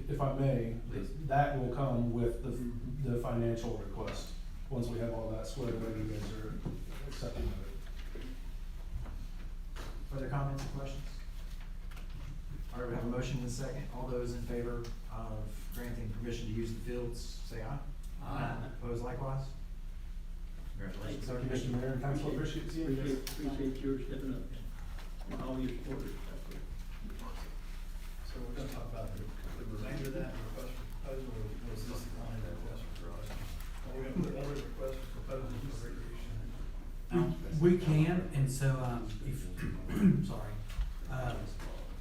If I may, Please. that will come with the financial request. Once we have all that squared away, you guys are accepting of it. Further comments or questions? All right, we have a motion and a second. All those in favor of granting permission to use the fields, say aye. Aye. Opposed likewise? Congratulations. Thank you, Mr. Mayor and Council, appreciate seeing you guys. Appreciate your stepping up and all your supporters. So we're gonna talk about the remainder of that request for proposal, or was this the only request for proposal? Are we gonna put other requests for proposals for recreation? We can, and so, if, sorry,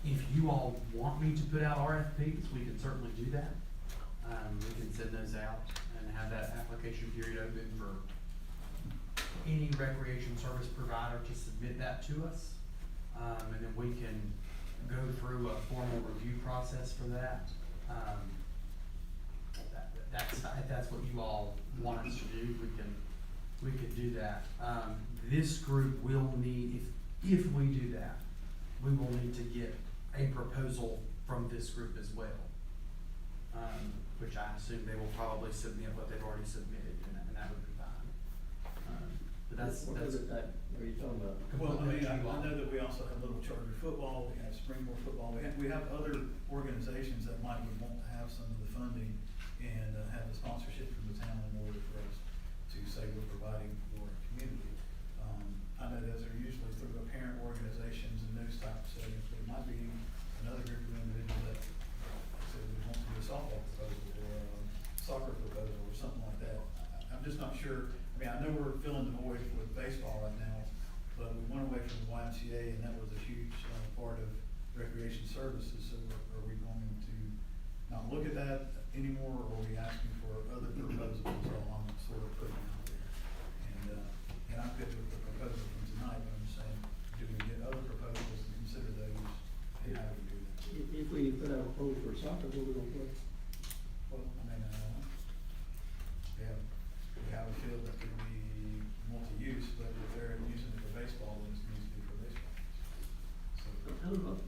if you all want me to put out RFPs, we can certainly do that. We can send those out and have that application period open for any recreation service provider to submit that to us. And then we can go through a formal review process for that. If that's what you all want us to do, we can do that. This group will need, if we do that, we will need to get a proposal from this group as well. Which I assume they will probably submit what they've already submitted, and that would be fine. But that's. What other type are you talking about? Well, I mean, I completely up to you all. know that we also have Little Charter Football, we have Springmore Football, we have other organizations that might would want to have some of the funding and have the sponsorship from the town in order for us to say we're providing for our community. I know those are usually through the parent organizations and those type of settings, but it might be another group of individuals that say we want to do a softball proposal or a soccer proposal or something like that. I'm just not sure. I mean, I know we're filling the void with baseball right now, but we went away from the YMCA and that was a huge part of recreation services. So are we going to not look at that anymore, or are we asking for other proposals? All I'm sort of putting out there. And I'm good with the proposal from tonight, but I'm just saying, do we get other proposals to consider those and how do we do that? If we put out a proposal for soccer, what are we gonna play? Well, I mean, we have a field that could be multi-use, but if they're using it for baseball, then it needs to be for baseball. So,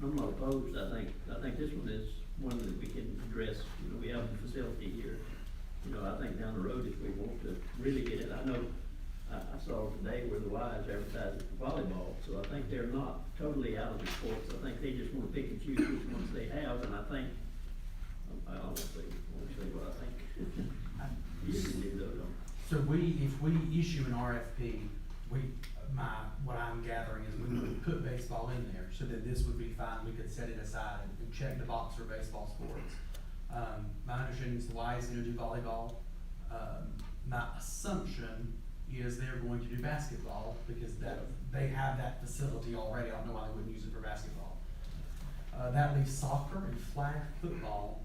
I'm not opposed. I think this one is one that we can address. You know, we have the facility here. You know, I think down the road, if we want to really get it, I know, I I saw today where the Wives advertising for volleyball, so I think they're not totally out of the sports. I think they just wanna pick and choose which ones they have, and I think, I won't say what I think. Usually do those, So if we issue an RFP, what I'm gathering is we would put baseball in there, so that this would be fine, we could set it aside and check the box for baseball sports. My understanding is the Y is gonna do volleyball. My assumption is they're going to do basketball, because they have that facility already, I don't know why they wouldn't use it for basketball. That leaves soccer and flag football.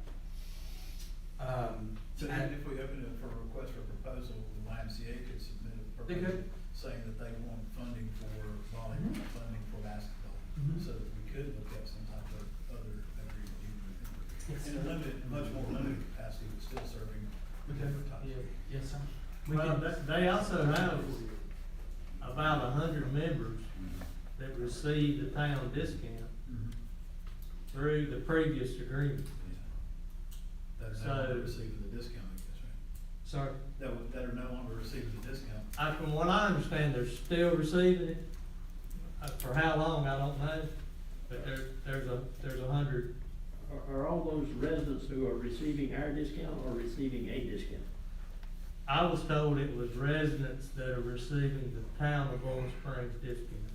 So even if we open it for a request for proposal, the YMCA could submit a They proposal could. saying that they want funding for volleyball, funding for basketball, Mhm. so that we could look at some type of other agreement. Yes. In a limited, much more limited capacity, but still serving different types. Yes, sir. We Well, can- they also have about 100 members that receive the town discount through the previous agreement. That are no So- longer receiving the discount, I guess, right? Sorry. That are no longer receiving the discount. From what I understand, they're still receiving it. For how long, I don't know, but there's 100. Are all those residents who are receiving our discount or receiving a discount? I was told it was residents that are receiving the town of Bowling Springs discount.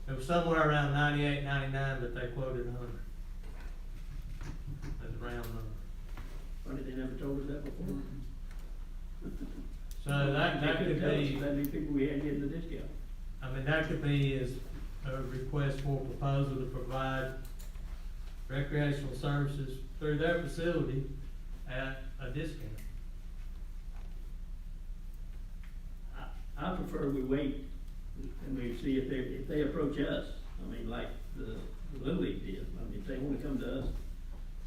It was somewhere around 98, 99, but they quoted 100. That's a round number. Funny, they never told us that before. So that They could couldn't tell us be, that many people we had getting the discount. I mean, that could be as a request for proposal to provide recreational services through their facility at a discount. I prefer we wait and we see if they approach us. I mean, like the Little League did. I mean, if they wanna come to us,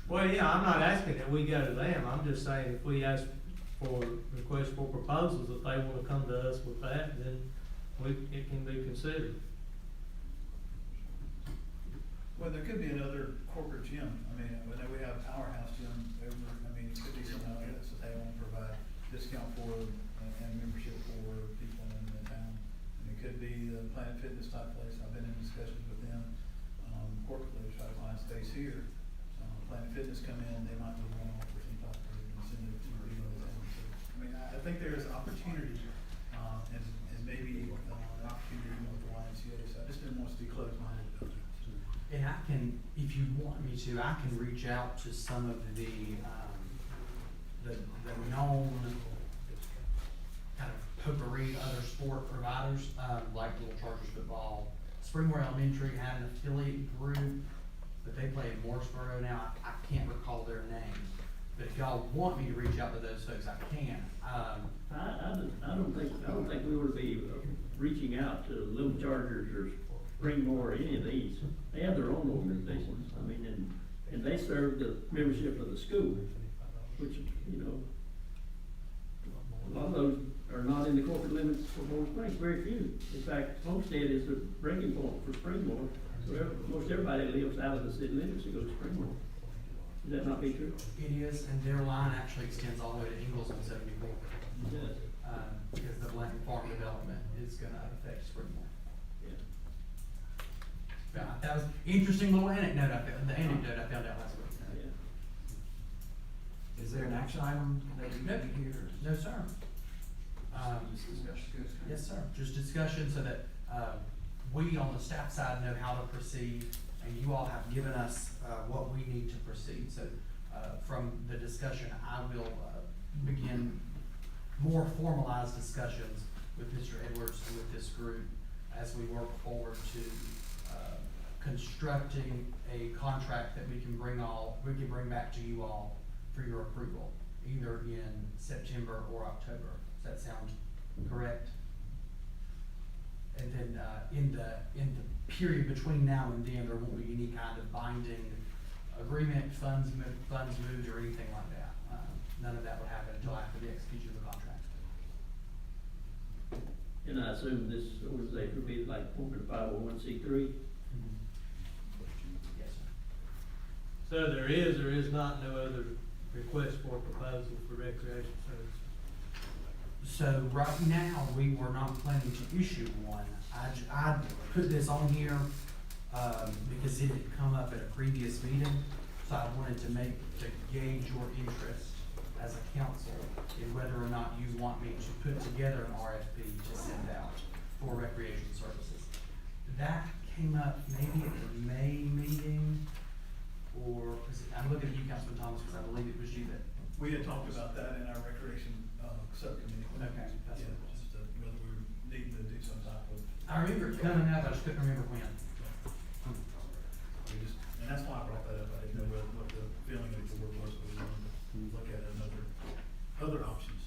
Well, yeah, I'm not asking that we go to them, I'm just saying if we ask for requests for proposals, if they wanna come to us with that, then it can be considered. Well, there could be another corporate gym. I mean, I know we have Powerhouse Gym over, I mean, it could be something like this, that they want to provide discount for and membership for people in the town. And it could be the Planet Fitness type place. I've been in discussions with them, corporately, to try to find space here. Planet Fitness come in, they might be one off or some type of incentive to be in the town. So, I mean, I think there is opportunity, and maybe, an opportunity even with the YMCA. So I just didn't want us to be closed-minded about it. And I can, if you want me to, I can reach out to some of the known kind of potpourri other sport providers, like Little Chargers Football. Springmore Elementary had an affiliate group, but they play in Mooresboro now. I can't recall their name. But if y'all want me to reach out to those folks, I can. I don't think we would be reaching out to Little Chargers or Springmore or any of these. They have their own organizations. I mean, and they serve the membership of the school, which, you know, a lot of those are not in the corporate limits for Bowling Springs, very few. In fact, Homestead is the breaking point for Springmore, so most everybody lives out of the city limits to go to Springmore. Would that not be true? It is, and their line actually extends all the way to Ingalls on 74. It does. Because the Blanton Farm development is gonna affect Springmore. Yeah. Yeah, that was interesting little anecdote I found, the anecdote I found out last week. Yeah. Is there an action item that we Nope. need here? No, sir. Just discussion. Yes, sir, just discussion so that, we on the staff side know how to proceed, and you all have given us, what we need to proceed. So, from the discussion, I will, begin more formalized discussions with Mr. Edwards and with this group as we work forward to, constructing a contract that we can bring back to you all for your approval, either in September or October. Does that sound correct? And then, in the period between now and then, there won't be any kind of binding agreement, funds moved, or anything like that. None of that would happen until after the execution of the contract. And I assume this organization would be like formed a 501c3. Yes, sir. So there is or is not no other request for proposal for recreation services? So right now, we were not planning to issue one. I put this on here, because it had come up at a previous meeting. So I wanted to gauge your interest as a council in whether or not you want me to put together an RFP to send out for recreation services. That came up maybe at the May meeting, or, I'm looking at you, Councilman Thomas, because I believe it was you that. We had talked about that in our recreation, subcommittee. Okay, that's Yeah, what it was. just, whether we were needing to do some type of. I remember it coming up, I just couldn't remember when. We just, and that's why I brought that up, I didn't know what the feeling of the board was, but we wanted to look at other options.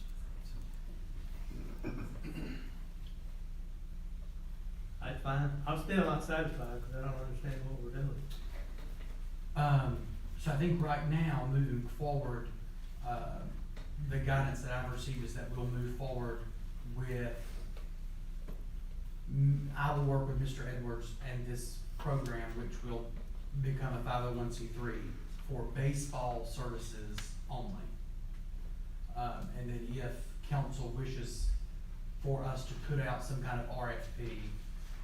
That's fine. I'm still not satisfied, cause I don't understand what we're doing. So I think right now, moving forward, the guidance that I've received is that we'll move forward with, I will work with Mr. Edwards and this program, which will become a 501c3 for baseball services only. And then if council wishes for us to put out some kind of RFP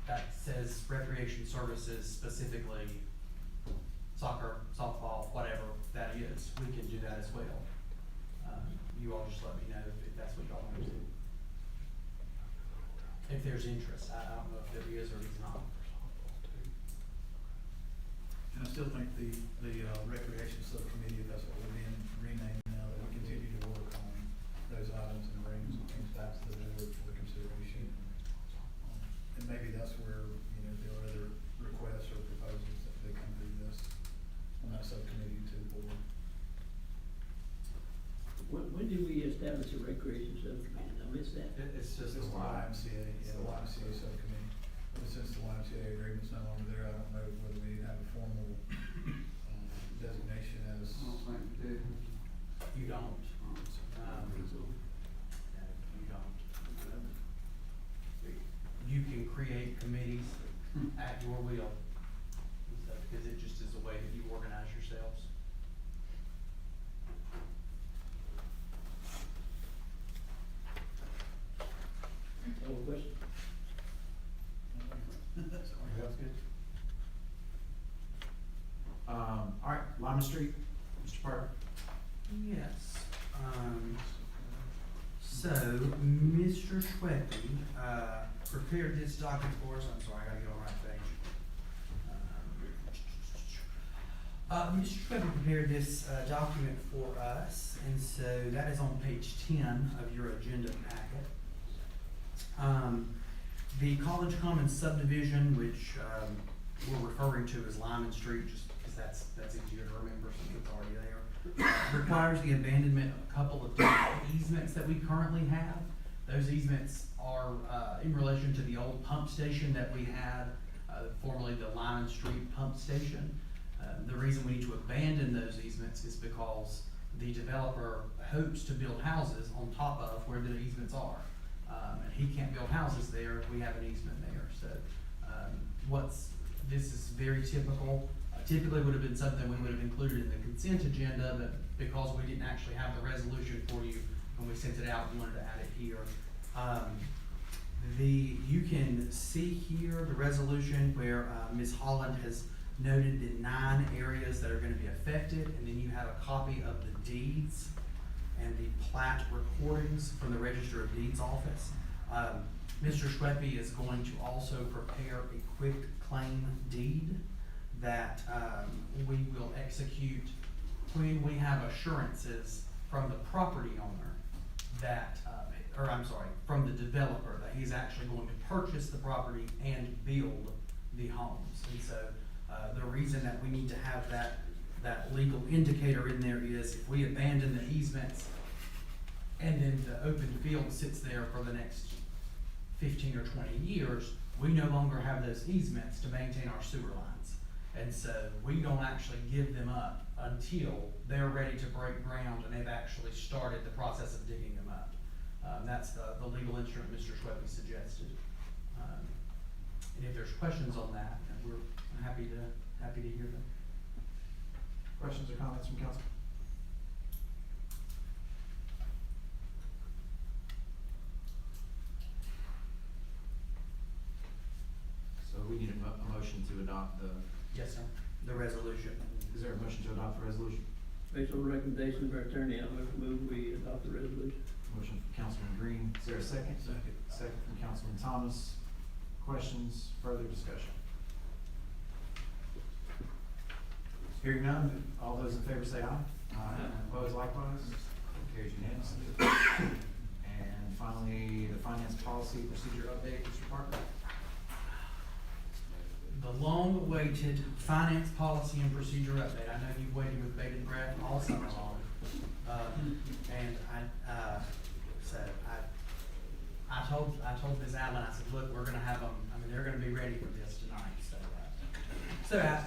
that says recreation services specifically, soccer, softball, whatever that is, we can do that as well. You all just let me know if that's what y'all want to do. If there's interest, I don't know if there is or is not. And I still think the recreation subcommittee, if that's what we're being renamed now, that we continue to work on those items and bring some things back to the board for consideration. And maybe that's where, there are other requests or proposals that they come through this, on that subcommittee to the board. When did we establish a recreation subcommittee? I missed that. It's just It's a the lot. YMCA, yeah, the YMCA subcommittee. But since the YMCA agreement's no longer there, I don't know whether we have a formal, designation as. I don't think we do. You don't. You don't. You can create committees at your will, because it just is a way that you organize yourselves. Any more questions? That's good. All right, Lima Street, Mr. Parker. Yes, so, Mr. Schweppe, prepared this document for us. I'm sorry, I gotta get on the right page. Mr. Schweppe prepared this, document for us, and so that is on page 10 of your agenda packet. The College Commons subdivision, which, we're referring to as Lyman Street, just because that's easier to remember since it's already there, requires the abandonment of a couple of different easements that we currently have. Those easements are, in relation to the old pump station that we had, formerly the Lyman Street Pump Station. The reason we need to abandon those easements is because the developer hopes to build houses on top of where the easements are. And he can't build houses there if we have an easement there, so, this is very typical. Typically would have been something we would have included in the consent agenda, but because we didn't actually have the resolution for you when we sent it out, we wanted to add it here. You can see here the resolution where, Ms. Holland has noted the 9 areas that are gonna be affected, and then you have a copy of the deeds and the plat recordings from the Register of Deeds office. Mr. Schweppe is going to also prepare a quick claim deed that, we will execute when we have assurances from the property owner that, from the developer, that he's actually going to purchase the property and build the homes. And so, the reason that we need to have that legal indicator in there is if we abandon the easements and then the open field sits there for the next 15 or 20 years, we no longer have those easements to maintain our sewer lines. And so we don't actually give them up until they're ready to break ground and they've actually started the process of digging them up. That's the legal instrument Mr. Schweppe suggested. And if there's questions on that, we're happy to hear them. Questions or comments from council? motion to adopt Yes, sir. The resolution. is there a motion to adopt the resolution? Based on the recommendation of our attorney, I move we adopt the resolution. Motion from Councilman Green, is there a second? Second. Second from Councilman Thomas. Questions, further discussion? Hearing none, all those in favor say aye. Aye. Opposed likewise, carries unanimously. And finally, the finance policy procedure update, Mr. Parker. The long-awaited finance policy and procedure update. I know you've waited with bated breath all summer long. And I told Ms. Allen, I said, look, we're gonna have them, I mean, they're gonna be ready for this tonight, so.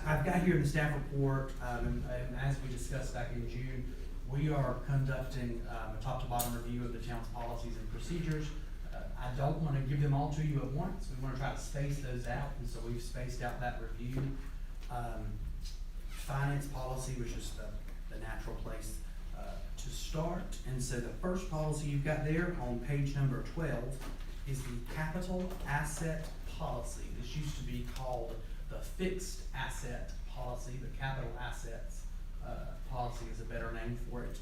I've got here the staff report, and as we discussed back in June, we are conducting, a top to bottom review of the town's policies and procedures. I don't wanna give them all to you at once, we wanna try to space those out, and so we've spaced out that review. Finance policy was just the natural place, to start, and so the first policy you've got there on page number 12 is the capital asset policy. This used to be called the fixed asset policy, the capital assets, policy is a better name for it.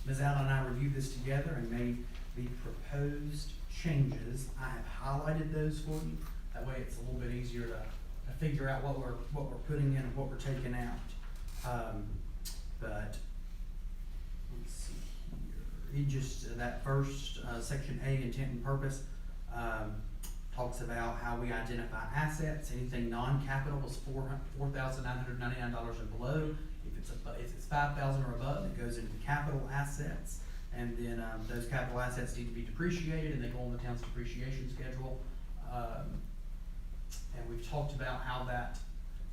Ms. Allen and I reviewed this together and made the proposed changes. I have highlighted those for you. That way it's a little bit easier to figure out what we're putting in and what we're taking out. But let's see here. It just, that first, section A, intent and purpose, talks about how we identify assets. Anything non-capital is $4,999 and below. If it's 5,000 or above, it goes into capital assets. And then, those capital assets need to be depreciated and they go on the town's depreciation schedule. And we've talked about how that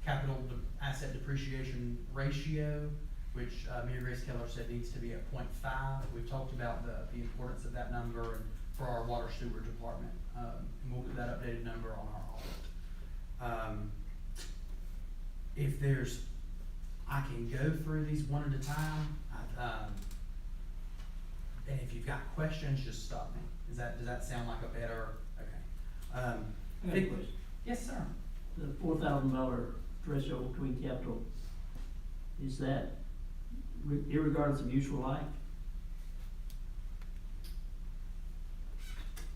capital asset depreciation ratio, which, Mary Grace Keller said needs to be at 0.5. We've talked about the importance of that number and for our water sewer department. And we'll get that updated number on our audit. If there's, I can go through these one at a time. And if you've got questions, just stop me. Does that sound like a better, okay. I got a question. Yes, sir. The $4,000 threshold between capital, is that irregardless of useful life?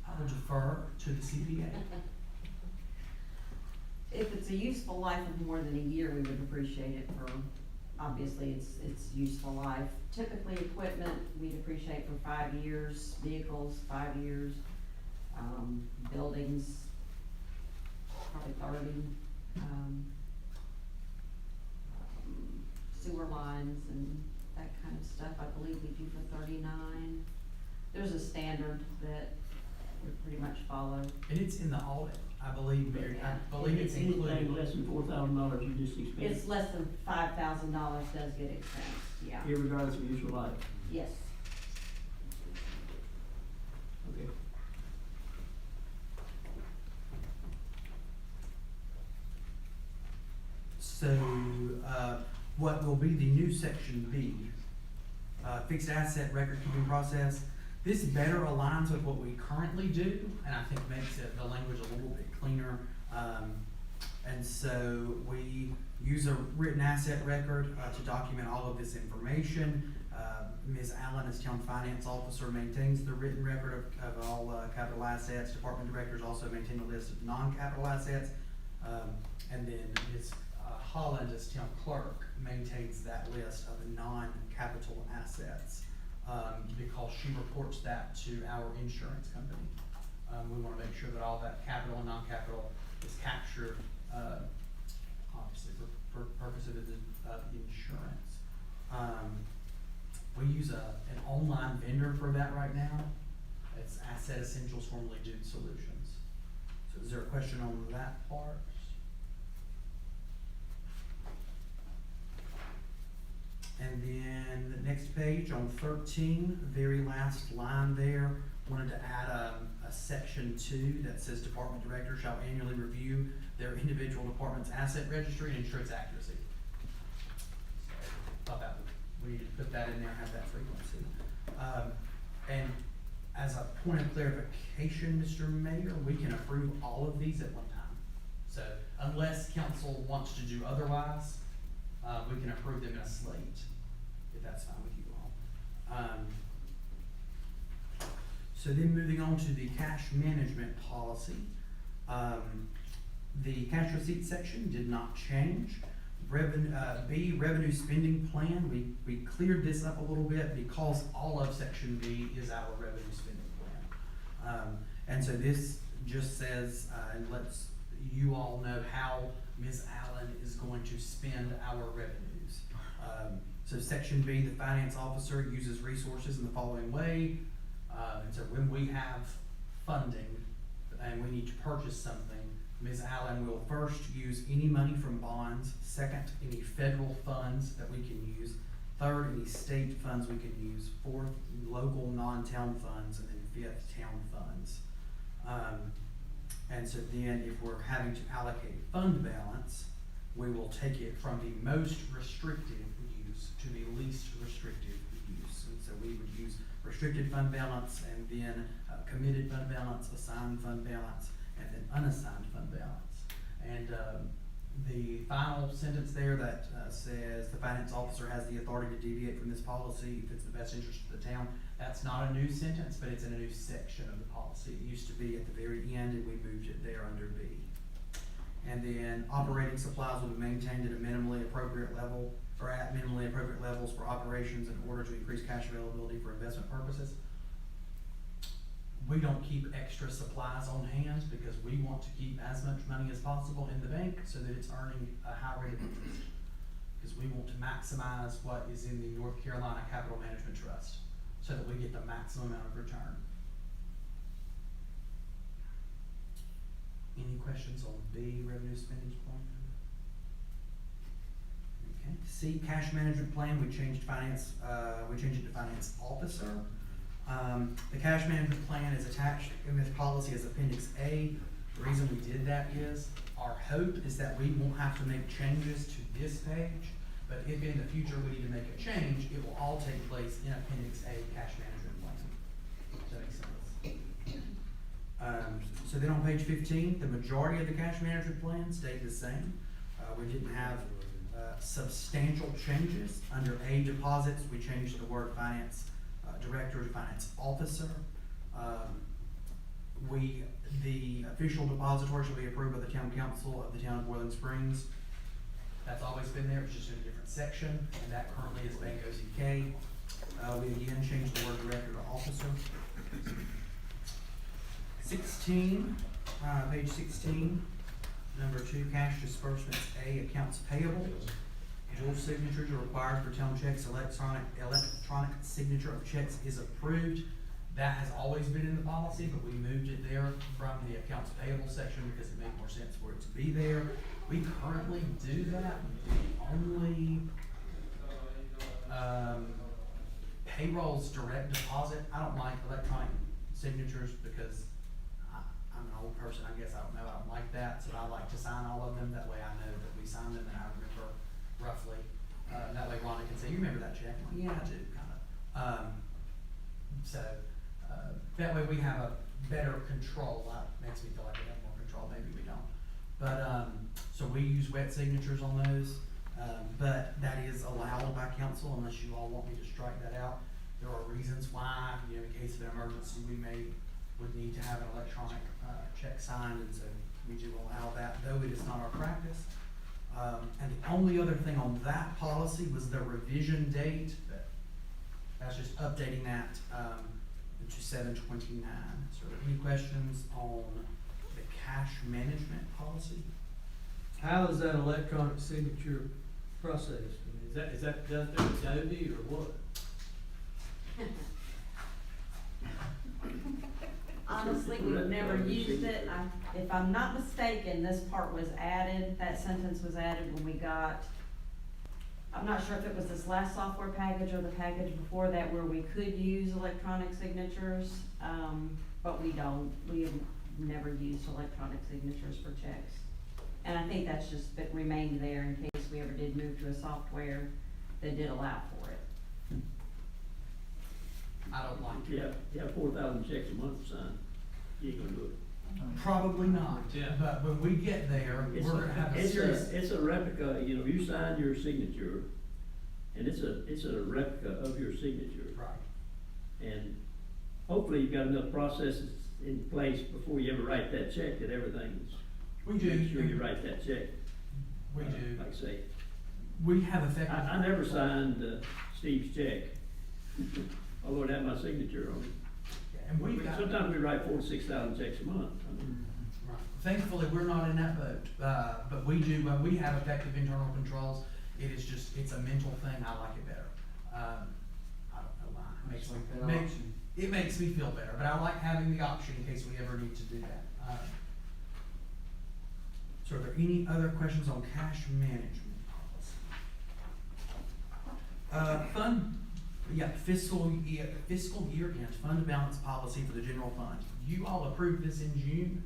I will defer to the CPA. If it's a useful life of more than a year, we would appreciate it for, obviously, it's useful life. Typically, equipment, we depreciate for 5 years, vehicles, 5 years, buildings, probably 30, sewer lines and that kind of stuff, I believe we do for 39. There's a standard that we pretty much follow. And it's in the audit, I believe, Mary, I believe it's included. Anything less than $4,000 you just expend? It's less than $5,000 does get expensed, yeah. Irregardless of useful life? Yes. Okay. So, what will be the new section B, fixed asset record keeping process. This better aligns with what we currently do, and I think makes the language a little bit cleaner. And so we use a written asset record to document all of this information. Ms. Allen, as town finance officer, maintains the written record of all capital assets. Department directors also maintain a list of non-capital assets. And then Ms. Holland, as town clerk, maintains that list of non-capital assets. Because she reports that to our insurance company. We wanna make sure that all that capital and non-capital is captured, obviously for purposes of insurance. We use an online vendor for that right now. It's Asset Essentials, formerly Dude Solutions. So is there a question on that part? And then the next page on 13, very last line there, wanted to add a section 2 that says department director shall annually review their individual department's asset registry and ensure its accuracy. So, thought that we need to put that in there, have that frequency. And as a point of clarification, Mr. Mayor, we can approve all of these at one time. So unless council wants to do otherwise, we can approve them in a slate, if that's fine with you all. So then moving on to the cash management policy. The cash receipt section did not change. B, revenue spending plan, we cleared this up a little bit because all of section B is our revenue spending plan. And so this just says, and lets you all know how Ms. Allen is going to spend our revenues. So section B, the finance officer uses resources in the following way. And so when we have funding and we need to purchase something, Ms. Allen will first use any money from bonds, second, any federal funds that we can use, third, any state funds we can use, fourth, local non-town funds, and then fifth, town funds. And so then if we're having to allocate fund balance, we will take it from the most restrictive use to the least restrictive use. And so we would use restricted fund balance and then committed fund balance, assigned fund balance, and then unassigned fund balance. And the final sentence there that says the finance officer has the authority to deviate from this policy if it's the best interest of the town. That's not a new sentence, but it's in a new section of the policy. It used to be at the very end and we moved it there under B. And then operating supplies will be maintained at a minimally appropriate level or at minimally appropriate levels for operations in order to increase cash availability for investment purposes. We don't keep extra supplies on hand because we want to keep as much money as possible in the bank so that it's earning a high rate of interest. Because we want to maximize what is in the North Carolina Capital Management Trust so that we get the maximum amount of return. Any questions on B, revenue spending plan? Okay. C, cash management plan, we changed it to finance officer. The cash management plan is attached in this policy as Appendix A. The reason we did that is our hope is that we won't have to make changes to this page, but if in the future we need to make a change, it will all take place in Appendix A, cash management plan. Does that make sense? So then on page 15, the majority of the cash management plan stayed the same. We didn't have substantial changes. Under A, deposits, we changed the word finance director to finance officer. The official depository shall be approved by the town council of the town of Boiling Springs. That's always been there, it's just in a different section, and that currently is Bank OZK. We again changed the word director to officer. 16, page 16, number 2, cash disbursements A, accounts payable. Dual signatures are required for town checks. Electronic signature of checks is approved. That has always been in the policy, but we moved it there from the accounts payable section because it made more sense for it to be there. We currently do that. Only payroll's direct deposit. I don't like electronic signatures because I'm an old person, I guess. I don't like that. So I like to sign all of them. That way I know that we signed them and I remember roughly. That way Rhonda can say, you remember that check? I'm like, yeah, I do, kind of. That way we have a better control. That makes me feel like we have more control. Maybe we don't. But, so we use wet signatures on those. But that is allowed by council unless you all want me to strike that out. There are reasons why, in case of an emergency, we would need to have an electronic check signed, and so we do allow that, though it is not our practice. And the only other thing on that policy was the revision date. That's just updating that to 7/29. So any questions on the cash management policy? How is that electronic signature processed? I mean, is that done through Adobe or what? Honestly, we've never used it. If I'm not mistaken, this part was added, that sentence was added when we got, I'm not sure if it was this last software package or the package before that where we could use electronic signatures, but we don't. We have never used electronic signatures for checks. And I think that's just remained there in case we ever did move to a software that did allow for it. I don't like it. Yeah, 4,000 checks a month signed, you ain't gonna do it. Probably not, Yeah. but when we get there, It's we're gonna have a it's serious. it's a replica, you know, you sign your signature, and it's a replica of your signature. Right. And hopefully you've got enough processes in place before you ever write that check that everything's. We do. Make sure you write that check. We do. Like I say, We have effective. I never signed Steve's check, although it had my signature on it. And we've got. Sometimes we write 4,000 to 6,000 checks a month. I mean, Right. Thankfully, we're not in that boat, but we do, when we have effective internal controls, it is just, it's a mental thing, I like it better. I don't know why, it makes me, Like that makes- option. it makes me feel better, but I like having the option in case we ever need to do that. So are there any other questions on cash management policy? Fiscal year end fund balance policy for the general fund. You all approved this in June.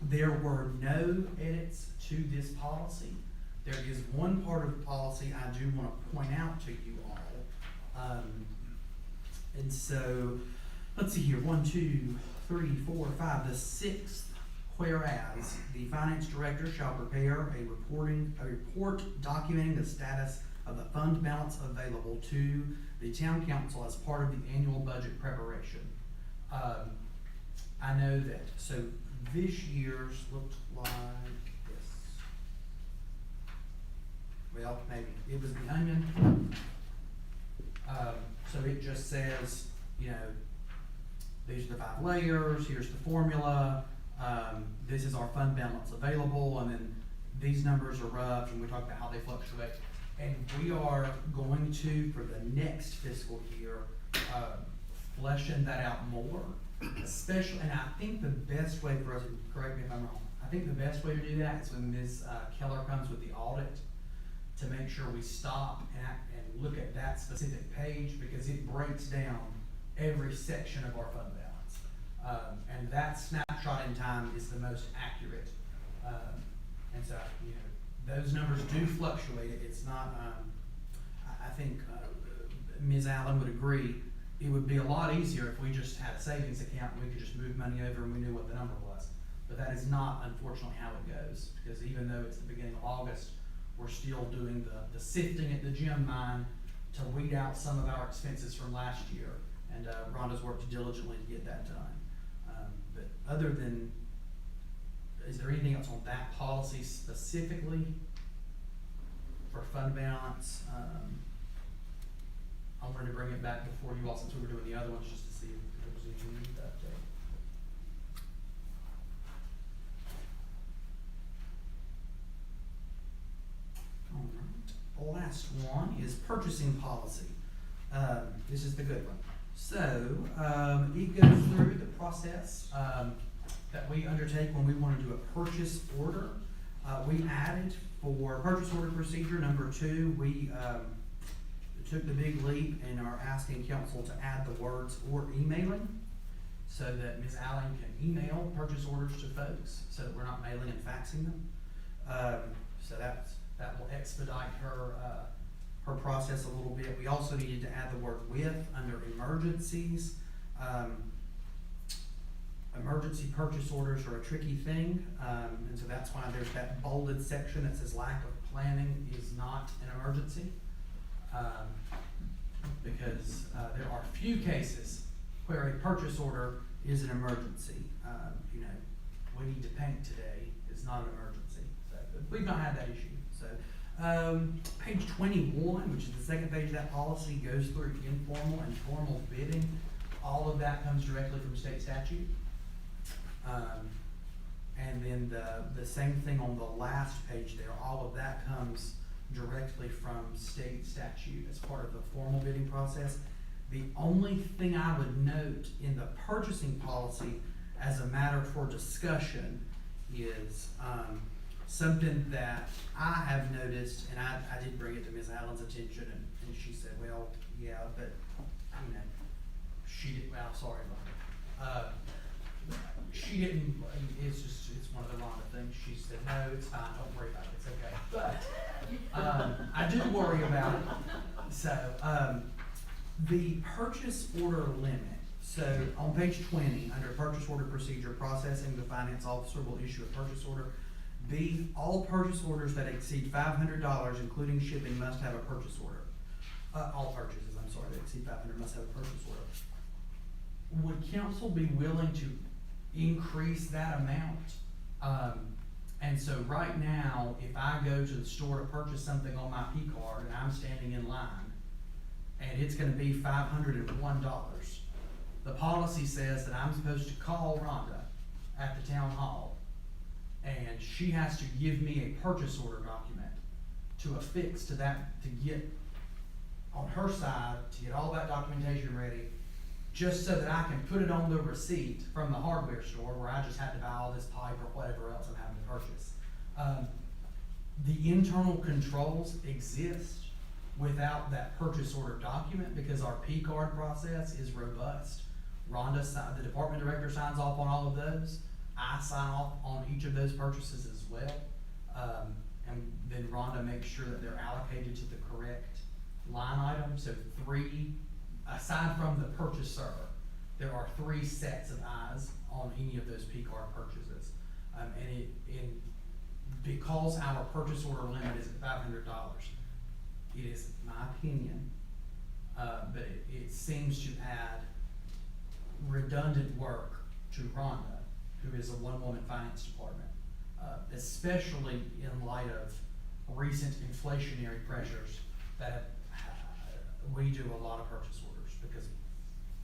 There were no edits to this policy. There is one part of the policy I do wanna point out to you all. And so, let's see here, 1, 2, 3, 4, 5, the sixth, whereas the finance director shall prepare a report documenting the status of the fund balance available to the town council as part of the annual budget preparation. I know that, so this year's looked like this. Well, maybe, it was the onion. So it just says, you know, these are the 5 layers, here's the formula, this is our fund balance available, and then these numbers are rough, and we talk about how they fluctuate. And we are going to, for the next fiscal year, fleshing that out more, especially, and I think the best way for us, correct me if I'm wrong, I think the best way to do that is when Ms. Keller comes with the audit, to make sure we stop and look at that specific page, because it breaks down every section of our fund balance. And that snapshot in time is the most accurate. And so, you know, those numbers do fluctuate. It's not, I think Ms. Allen would agree, it would be a lot easier if we just had a savings account and we could just move money over and we knew what the number was. But that is not, unfortunately, how it goes, because even though it's the beginning of August, we're still doing the sifting at the gem mine to weed out some of our expenses from last year. And Rhonda's worked diligently to get that done. But other than, is there anything else on that policy specifically for fund balance? I wanted to bring it back before you all, since we were doing the other ones, just to see if there was anything new to update. All right, last one is purchasing policy. This is the good one. So, it goes through the process, that we undertake when we want to do a purchase order. We added for purchase order procedure number 2, we, took the big leap and are asking council to add the words "or emailing," so that Ms. Allen can email purchase orders to folks, so that we're not mailing and faxing them. So that will expedite her process a little bit. We also needed to add the word "with" under emergencies. Emergency purchase orders are a tricky thing, and so that's why there's that bolded section that says lack of planning is not an emergency. Because there are few cases where a purchase order is an emergency. You know, we need to paint today is not an emergency. So we've not had that issue. So page 21, which is the second page of that policy, goes through informal and formal bidding. All of that comes directly from state statute. And then the same thing on the last page there, all of that comes directly from state statute as part of the formal bidding process. The only thing I would note in the purchasing policy as a matter for discussion is something that I have noticed, and I did bring it to Ms. Allen's attention, and she said, well, yeah, but, you know, she did, well, sorry about it. She didn't, it's one of the Rhonda things. She said, no, it's fine, don't worry about it, it's okay. But I do worry about it. So the purchase order limit, So on page 20, under purchase order procedure, processing, the finance officer will issue a purchase order. B, all purchase orders that exceed $500, including shipping, must have a purchase order. All purchases, I'm sorry, that exceed 500 must have a purchase order. Would council be willing to increase that amount? And so right now, if I go to the store to purchase something on my P card and I'm standing in line, and it's gonna be $501, the policy says that I'm supposed to call Rhonda at the town hall, and she has to give me a purchase order document to affix to that, to get on her side, to get all that documentation ready, just so that I can put it on the receipt from the hardware store where I just had to buy all this pipe or whatever else I'm having to purchase. The internal controls exist without that purchase order document because our P card process is robust. The department director signs off on all of those. I sign off on each of those purchases as well. And then Rhonda makes sure that they're allocated to the correct line item. So aside from the purchaser, there are 3 sets of eyes on any of those P card purchases. Because our purchase order limit is at $500, it is my opinion, but it seems to add redundant work to Rhonda, who is a one-woman finance department, especially in light of recent inflationary pressures that we do a lot of purchase orders because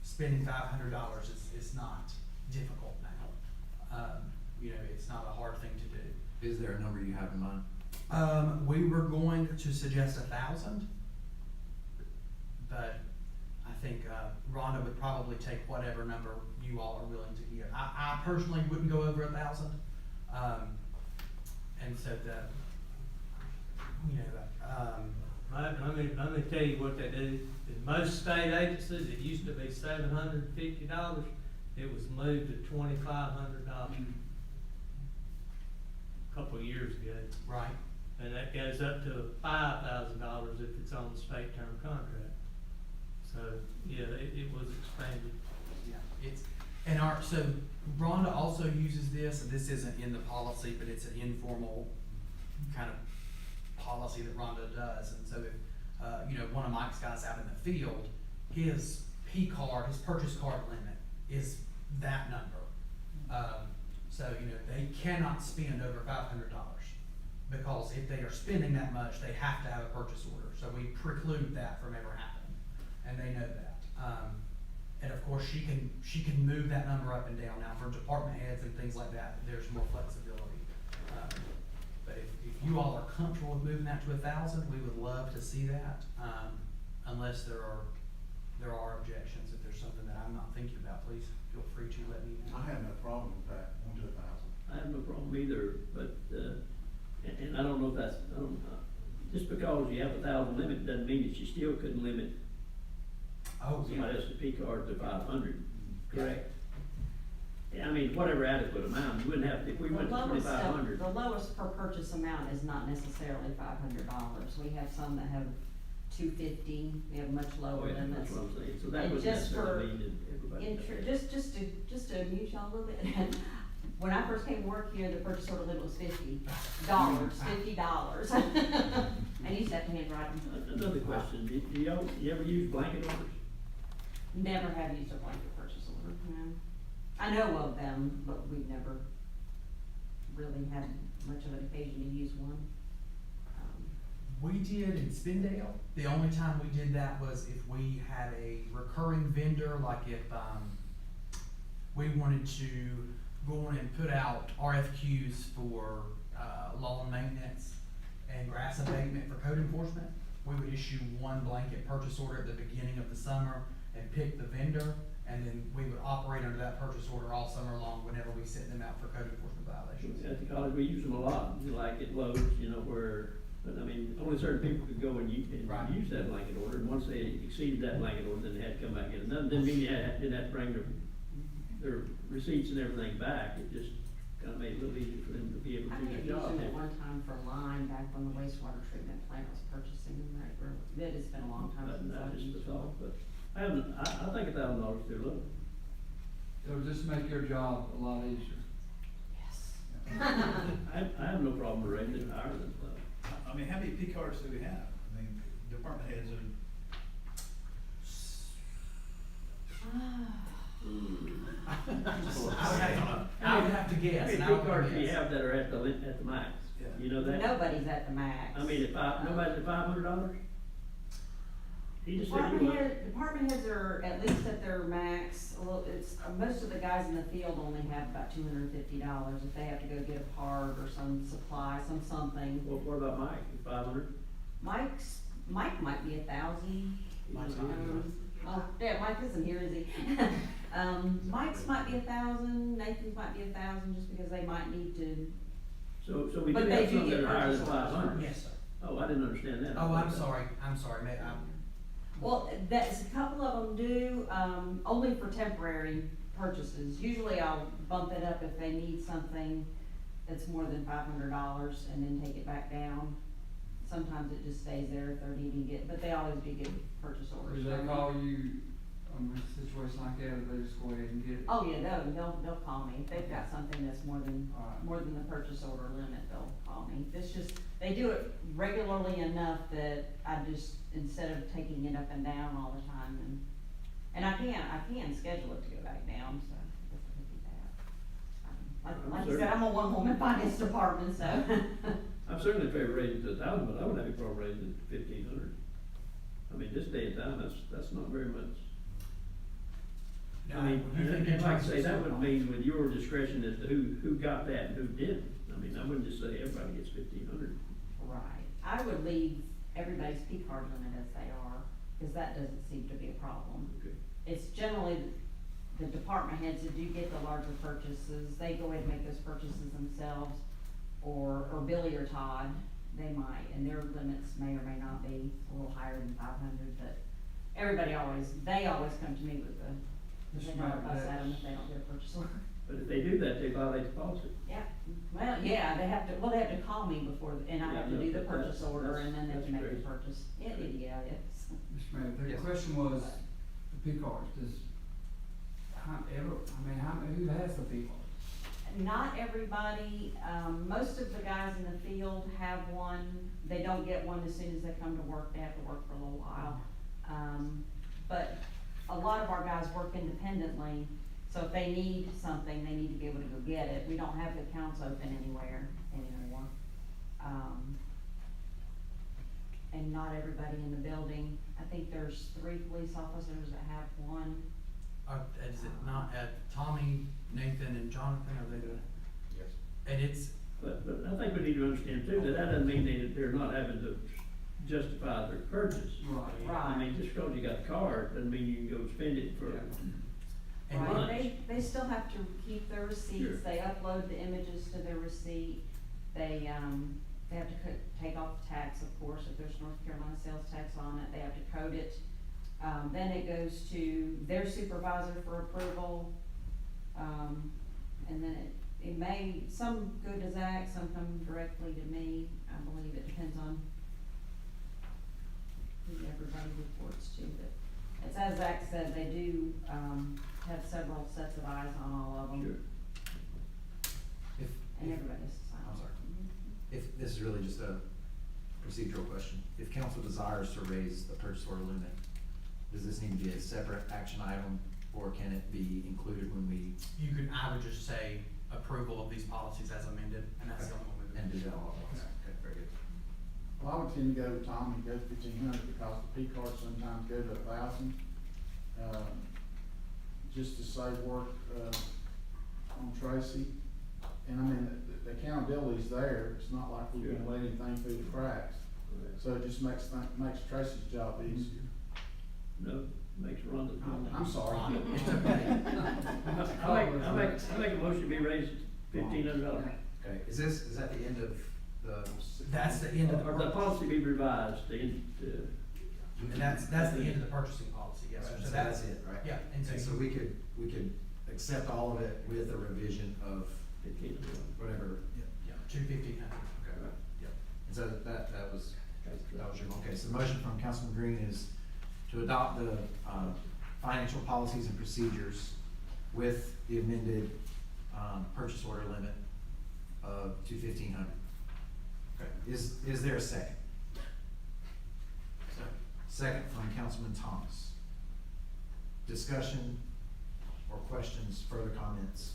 spending $500 is not difficult now. It's not a hard thing to do. Is there a number you have in mind? We were going to suggest 1,000, but I think Rhonda would probably take whatever number you all are willing to give. I personally wouldn't go over 1,000, and so Let me tell you what they do. In most state agencies, it used to be $750. It was moved to $2,500 a couple of years ago. Right. And that goes up to $5,000 if it's on the state term contract. So, yeah, it was expanded. Yeah, so Rhonda also uses this, and this isn't in the policy, but it's an informal kind of policy that Rhonda does. And so if, one of Mike's guys out in the field, his P card, his purchase card limit is that number. So, they cannot spend over $500 because if they are spending that much, they have to have a purchase order. So we preclude that from ever happening, and they know that. And of course, she can move that number up and down. Now, for department heads and things like that, there's more flexibility. But if you all are comfortable with moving that to 1,000, we would love to see that. Unless there are objections. If there's something that I'm not thinking about, please feel free to let me know. I have no problem with that, 1 to 1,000. I have no problem either, but, and I don't know if that's, just because you have 1,000 limit doesn't mean that you still couldn't limit somebody else's P card to 500, correct? Yeah, I mean, whatever adequate amount, you wouldn't have, if we went to 2,500. The lowest per purchase amount is not necessarily $500. We have some that have $250, we have much lower limits. That's what I'm saying, so that And would just necessarily for mean that everybody. Just to amuse y'all a little bit, when I first came to work here, the purchase order limit was $50. And you used to have to handwrite them. Another question, do you ever use blanket orders? Never have used a blanket purchase order, no. I know of them, but we've never really had much of an occasion to use one. We did in Spindale. The only time we did that was if we had a recurring vendor, like if we wanted to go on and put out RFQs for lawn maintenance and grass abatement for code enforcement. We would issue one blanket purchase order at the beginning of the summer and pick the vendor, and then we would operate under that purchase order all summer long whenever we sent them out for code enforcement violations. At the college, we use them a lot, like at Lowe's, but I mean, only certain people could go and use that blanket order, and once they exceeded that blanket order, then they had to come back in. Another didn't mean didn't have to bring their receipts and everything back, it just kinda made it a little easier for them to be able to I do had their used job. them at one time for lime back when the wastewater treatment plant was purchasing them regularly. It's been a long time since That's I've just used the them. thought, but I think $1,000 is too low. It'll just make your job a lot easier. Yes. I have no problem raising it higher than that. I mean, how many P cards do we have? I mean, department heads are, I would have to guess. How many and I P would cards do you guess. have that are at the max? Yeah. You know that? Nobody's at the max. I mean, nobody's at $500? He just said you were. Department heads are at least at their max, a little, it's, most of the guys in the field only have about $250 if they have to go get a part or some supply, something. What about Mike, 500? Mike might be 1,000. Mike's not here. Oh, yeah, Mike isn't here, is he? Mike's might be 1,000, Nathan's might be 1,000, just because they might need to. So we do But they have do some that get are higher than purchase orders. 500? Yes, sir. Oh, I didn't understand that. Oh, I'm sorry, Well, that's, a couple of them do, only for temporary purchases. Usually I'll bump it up if they need something that's more than $500 and then take it back down. Sometimes it just stays there if they're needing it, but they always do get purchase orders. Do they from me. call you on a situation like that, or they just go ahead and get it? Oh, yeah, they'll call me. If they've got something that's more than Alright. the purchase order limit, they'll call me. It's just, they do it regularly enough that I just, instead of taking it up and down all the time, and I can schedule it to go back down, so it doesn't do that. Like you said, I'm a one-woman finance department, so. I'm certainly in favor of raising it to 1,000, but I wouldn't have any problem raising it to 1,500. I mean, this day and time, that's not very much. No, I mean, you think and it like I takes say, that a would mean with your discretion as to who got that and who didn't. I mean, I wouldn't just say everybody gets 1,500. Right. I would leave everybody's P card limit as they are, cause that doesn't seem to be a problem. Okay. It's generally the department heads that do get the larger purchases, they go ahead and make those purchases themselves, or Billy or Todd, they might, and their limits may or may not be a little higher than 500, but they always come to me with they know if I at them if they don't get a purchase order. But if they do that, they violate the policy. Yeah, well, yeah, they have to call me before, and I have to Yeah, do the no, purchase that's- order, and then they that's can make the crazy. purchase. Yeah, yes. Mr. Mayor, the Yes. question was, the P cards, who has the P cards? Not everybody, most of the guys in the field have one. They don't get one as soon as they come to work, they have to work for a little while. But a lot of our guys work independently, so if they need something, they need to be able to go get it. We don't have the accounts open anywhere anymore. And not everybody in the building. I think there's 3 police officers that have one. Is it not, Tommy, Nathan, and Jonathan, are they the? Yes. And it's, But I think we need to understand too, that doesn't mean they're not having to justify their purchase. Right. I mean, just because you got the card, doesn't mean you can go spend it for. and Right, months. they still have to keep their receipts, Sure. they upload the images to their receipt, they have to take off the tax, of course, if there's North Carolina sales tax on it, they have to code it. Then it goes to their supervisor for approval, and then some go to Zach, some come directly to me, I believe it depends on who everybody reports to, but it's as Zach said, they do, have several sets of eyes on all of them. Sure. And everybody has to sign I'm off. sorry. If, this is really just a procedural question. If council desires to raise the purchase order limit, does this need to be a separate action item, or can it be included when we, I would just say approval of these policies as amended, and that's the only one we would. and do that all at once? Okay, very good. Well, I would tend to go with Tommy, go 1,500, because the P cards sometimes go to 1,000. Just to save work, on Tracy. And I mean, the accountability's there, it's not like we're gonna let anything through the cracks. So it just makes Tracy's job easier. No, makes Rhonda's. I'm sorry. I make a motion to be raised $1,500. Okay, is that the end of the, That's the end of the Or the purchase, policy be revised, and that's the end of the purchasing policy, yes, sir. so that's it, right? Yeah, and And so we could accept all of it with a revision of 1,500. whatever, Yeah, to 1,500. okay, yep. And so that was your, okay, so the motion from Councilman Green is to adopt the, financial policies and procedures, with the amended, purchase order limit to 1,500. Okay, is there a second? Second from Councilman Thomas. Discussion or questions, further comments?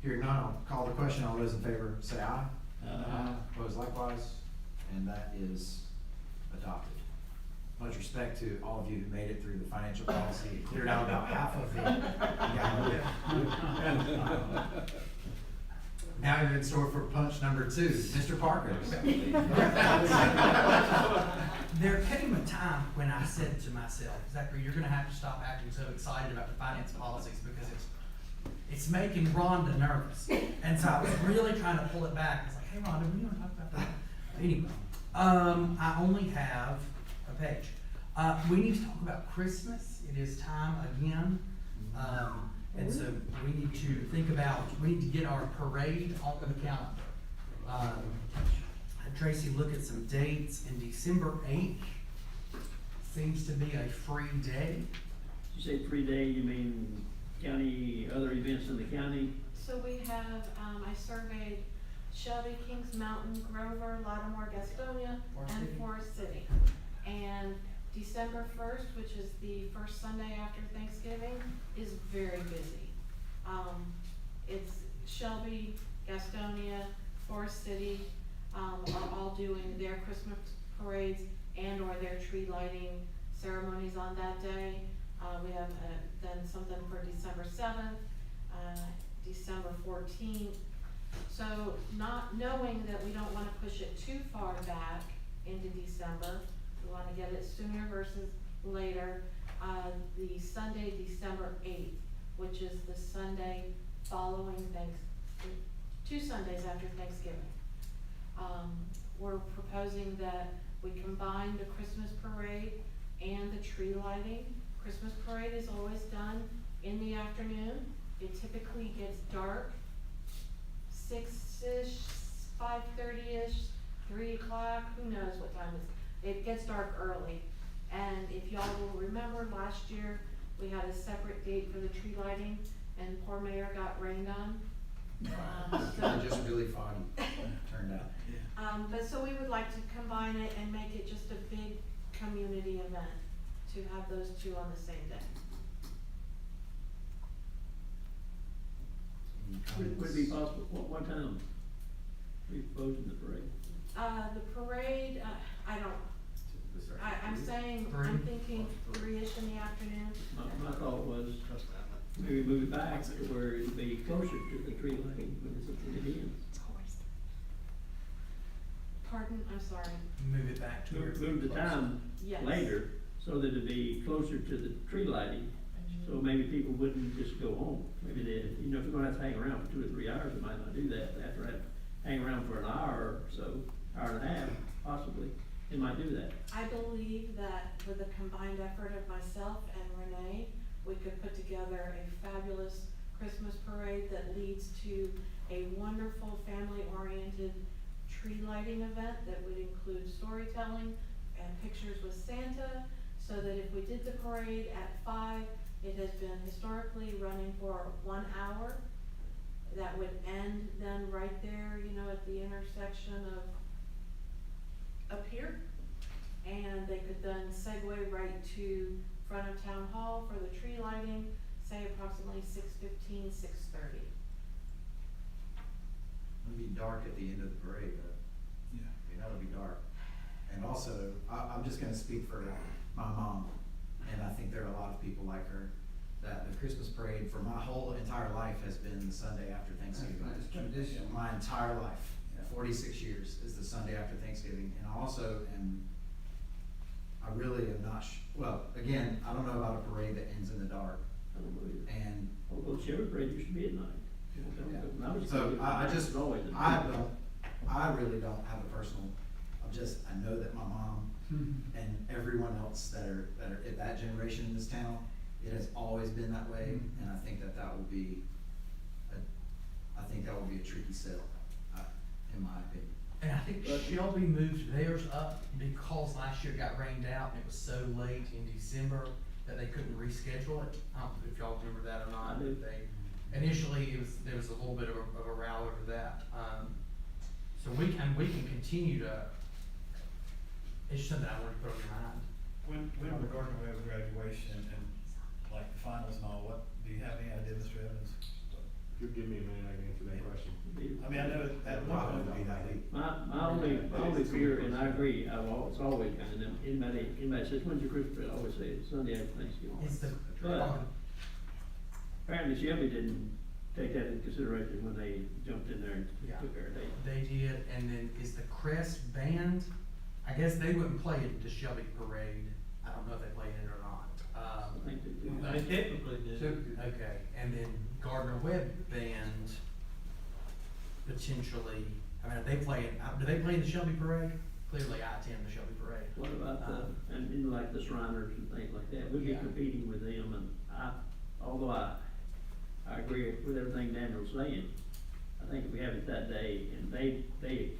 Hearing none, I'll call the question. All those in favor say aye. Aye. Opposed likewise, and that is adopted. Much respect to all of you who made it through the financial policy. It cleared out about half of the. Now you're in store for punch number 2, Mr. Parker. There came a time when I said to myself, Zachary, you're gonna have to stop acting so excited about the finance policies because it's making Rhonda nervous. And so I was really trying to pull it back. I was like, hey Rhonda, we don't talk about that. Anyway, I only have a page. We need to talk about Christmas. It is time again. And so we need to think about, we need to get our parade on the calendar. Had Tracy look at some dates, and December 8th seems to be a free day. You say 3 day, you mean county, other events in the county? So we have, I surveyed Shelby, Kings Mountain, Grover, Lattimore, Gastonia, and Forest City. And December 1st, which is the first Sunday after Thanksgiving, is very busy. It's Shelby, Gastonia, Forest City, are all doing their Christmas parades and or their tree lighting ceremonies on that day. We have then something for December 7th, December 14th. So not knowing that we don't wanna push it too far back into December, we wanna get it sooner versus later. The Sunday, December 8th, which is the Sunday following 2 Sundays after Thanksgiving. We're proposing that we combine the Christmas parade and the tree lighting. Christmas parade is always done in the afternoon. It typically gets dark, 6-ish, 5:30-ish, 3 o'clock, who knows what time it gets dark early. And if y'all will remember, last year, we had a separate date for the tree lighting, and poor mayor got rained on. Just really foggy, turned out. But so we would like to combine it and make it just a big community event, to have those two on the same day. Would it be possible, what time are you proposing the parade? The parade, I'm saying, I'm thinking 3-ish in the afternoon. My thought was, maybe move it back to where it'd be closer to the tree lighting when it's at the end. Pardon, I'm sorry. Move it back to your. Move the time Yes. later, so that it'd be closer to the tree lighting, so maybe people wouldn't just go home. Maybe they, if you're gonna have to hang around for 2 or 3 hours, they might not do that. After hang around for an hour or so, hour and a half, possibly, they might do that. I believe that with the combined effort of myself and Renee, we could put together a fabulous Christmas parade that leads to a wonderful family-oriented tree lighting event that would include storytelling and pictures with Santa, so that if we did the parade at 5, it has been historically running for 1 hour. That would end then right there, at the intersection of up here. And they could then segue right to front of town hall for the tree lighting, say approximately 6:15, 6:30. It'll be dark at the end of the parade, though. Yeah. I mean, that'll be dark. And also, I'm just gonna speak for my mom, and I think there are a lot of people like her, that the Christmas parade for my whole entire life has been the Sunday after Thanksgiving. It's tradition. My entire life, 46 years, is the Sunday after Thanksgiving. And I also I really am not, well, again, I don't know about a parade that ends in the dark. I don't believe it. And Although Shepherd Parade used to be at night. When I was a so kid, I it just, was always at night. I really don't have a personal, I know that my mom and everyone else that are at that generation in this town, it has always been that way, and I think that will be a tricky sell, in my opinion. And I think But- Shelby moved theirs up because last year it got rained out and it was so late in December that they couldn't reschedule it. I don't know if y'all remember that or not. I do. Initially, there was a little bit of a row over that. So we can continue to, it's just something I want to put on your mind. When regarding the graduation and like the finals and all, what, do you have any idea, Mr. Evans? If you'll give me a minute, I can answer that question. I mean, I know at one Probably point. would be that week. My only fear, and I agree, it's always kind of, anybody says, when's your Christmas? I always say it's Sunday after Thanksgiving. It's the, But apparently Shelby didn't take that into consideration when they jumped in there and Yeah. took our date. they did, and then is the Crest Band, I guess they wouldn't play at the Shelby Parade. I don't know if they play in it or not. I think they do. They typically do. Okay, and then Gardner Webb Band, potentially, I mean, if they play in, do they play in the Shelby Parade? Clearly I attend the Shelby Parade. What about and like the Shriners and things like that, we'd be Yeah. competing with them, and although I agree with everything Daniel's saying, I think if we have it that day, and they,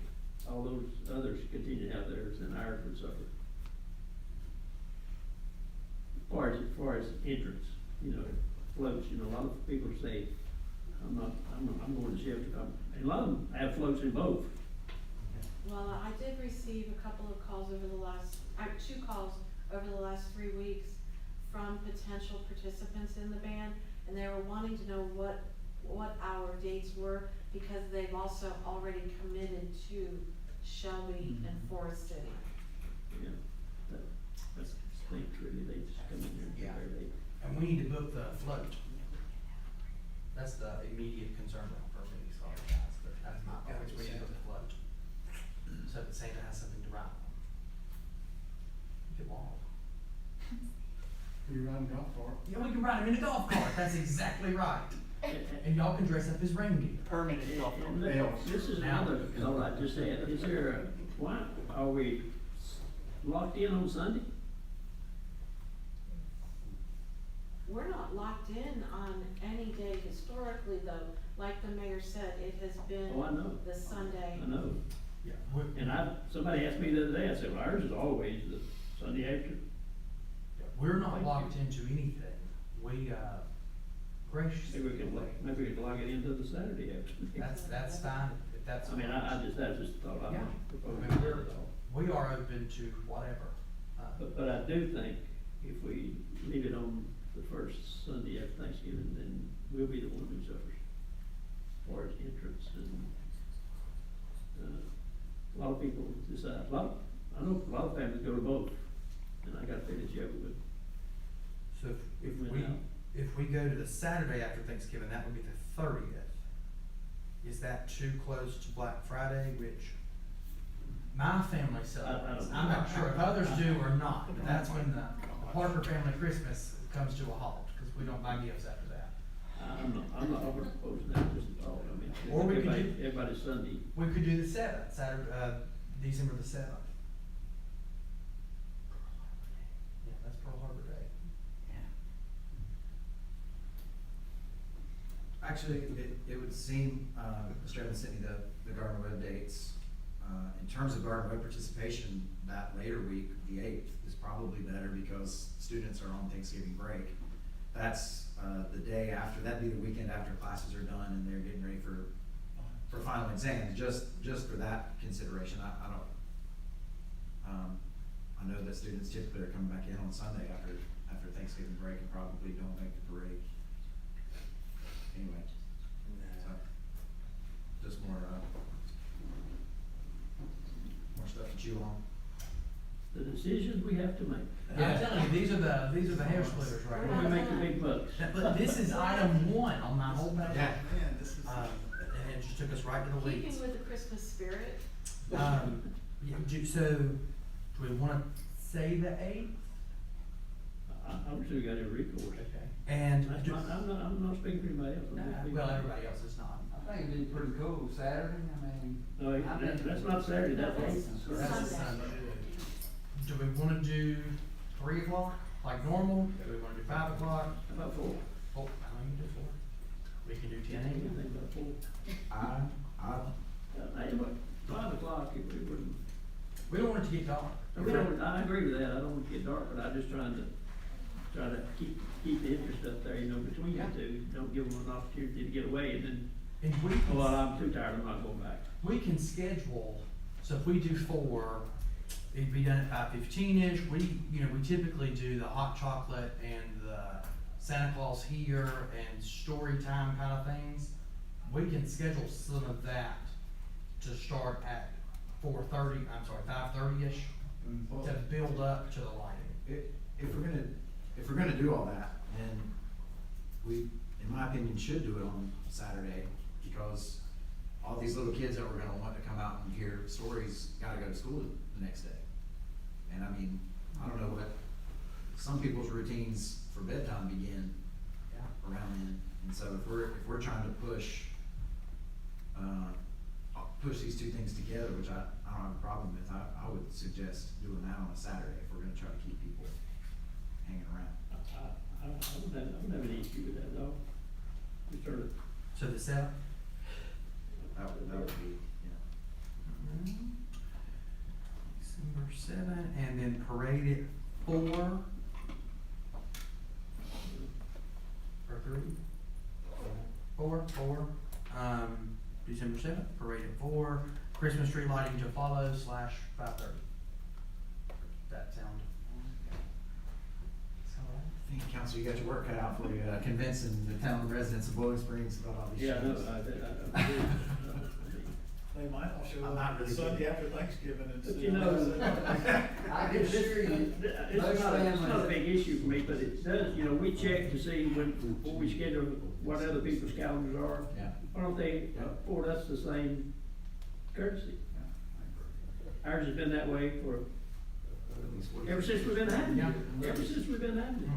all those others continue to have theirs, then ours would suffer. As far as entrance, floats, a lot of people say, I'm going to Shelby, and a lot of them have floats in both. Well, I did receive a couple of calls over the last, 2 calls over the last 3 weeks from potential participants in the band, and they were wanting to know what our dates were, because they've also already committed to Shelby and Forest City. Yeah, that's things really, they just come in there and Yeah. prepare date. And we need to book the float. That's the immediate concern for me, sorry guys, but that's my focus, we need to book the float. So that Santa has something to ride on. You can walk. You run golf cart. Yeah, we can ride him in a golf cart, that's exactly right. And y'all can dress up as reindeer. Permanent golf And course. this is Now- another thought I just had, is there why are we locked in on Sunday? We're not locked in on any day historically, though. Like the mayor said, it has been Oh, I know. the Sunday. I know, Yeah. and somebody asked me the other day, I said, well, ours is always the Sunday after. We're not locked into anything. We, graciously. Maybe we can log it into the Saturday after. That's fine, if that's. I mean, that's just a thought I Yeah. was proposing. I mean, we are open to whatever. But I do think if we leave it on the first Sunday after Thanksgiving, then we'll be the one who suffers as far as entrance and, a lot of people decide, I know a lot of families go to both, and I got a feeling Shelby would. So if Went we, out. if we go to the Saturday after Thanksgiving, that would be the 30th. Is that too close to Black Friday, which my family celebrates? don't- I'm not sure if others do or not, but that's when the Parker family Christmas comes to a halt, because we don't buy gifts after that. I'm not over proposing that, just a thought, I mean, Or we could everybody's Sunday. We could do the 7th, Saturday, December the 7th. Yeah, that's Pearl Harbor Day. Actually, it would seem, Mr. Evans sent me the Gardner Webb dates. In terms of Gardner Webb participation, that later week, the 8th, is probably better because students are on Thanksgiving break. That's the day after, that'd be the weekend after classes are done and they're getting ready for final exams, just for that consideration. I know that students typically are coming back in on Sunday after Thanksgiving break and probably don't make the parade. Anyway, so, just more stuff to chew on. The decisions we have to make. I'm telling you, these are the hair splitters right Where we here. make the big bucks. But this is item 1 on my whole page. Yeah. Man, this is. And it just took us right to the Keeping weeds. with the Christmas spirit. Yeah, so, do we wanna say the 8th? I'm sure we got every recourse. Okay. And, I'm not speaking for anybody else. I'm just speaking- well, everybody else is not. I think it'd be pretty cool Saturday, I mean. No, that's not Saturday, that's. That's a Sunday. Sunday. Do we wanna do 3 o'clock, like normal? Do we wanna do 5 o'clock? About 4. Oh, I know you can do 4. We can do 10 Anything a.m. about 4. I Anyway, 5 o'clock We don't want it to get dark. I agree with that, I don't want it to get dark, but I'm just trying to keep the interest up there, you know, between the two. Don't give them an opportunity to get away, and then, And we oh, can, well, I'm too tired, I'm not going back. we can schedule, so if we do 4, it'd be done at 5:15-ish. We typically do the hot chocolate and the Santa Claus here and story time kind of things. We can schedule some of that to start at 5:30-ish, to build up to the lighting. If we're gonna do all that, then we, in my opinion, should do it on Saturday, because all these little kids that were gonna want to come out and hear stories gotta go to school the next day. And I mean, I don't know what, some people's routines for bedtime begin around then. And so if we're trying to push these two things together, which I don't have a problem with, I would suggest doing that on a Saturday if we're gonna try to keep people hanging around. I don't have any issue with that, though. We sort of, So the 7th? That would be, December 7th, and then parade at 4. Or 3? 4. December 7th, parade at 4. Christmas tree lighting to follow / 5:30. That sound? I think, council, you got your work cut out for you, convincing the town residents of Bowling Springs about all these yeah, no, changes. I agree. They might all show I'm up not really Sunday kidding. after Thanksgiving and. But you know, I can assure you, it's most not a families, big issue for me, but it does, you know, we check to see before we schedule what other people's calendars are. Yeah. Why don't they afford us the same courtesy? Yeah, Ours has been that way for, at least 40 ever since we've been having Yeah. it, ever since we've been having it.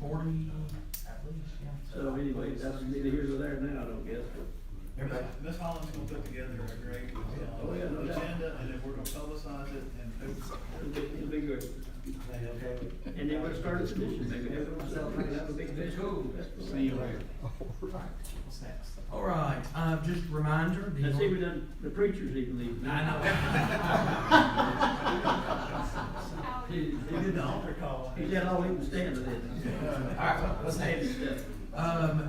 40 at least, yeah. So anyway, that's neither here nor there now, I don't guess, but. Everybody. Ms. Holland's gonna put together a great, Oh, yeah, no doubt. agenda, and then we're gonna publicize it and post It'll be good. And then we'll start a tradition, maybe have a celebrate, have a big festival. See you later. What's next? All right, just a reminder. the Let's see, we done, the preachers even leave. I know. He did the altar call. He's had all he can stand of it. All right, what's next?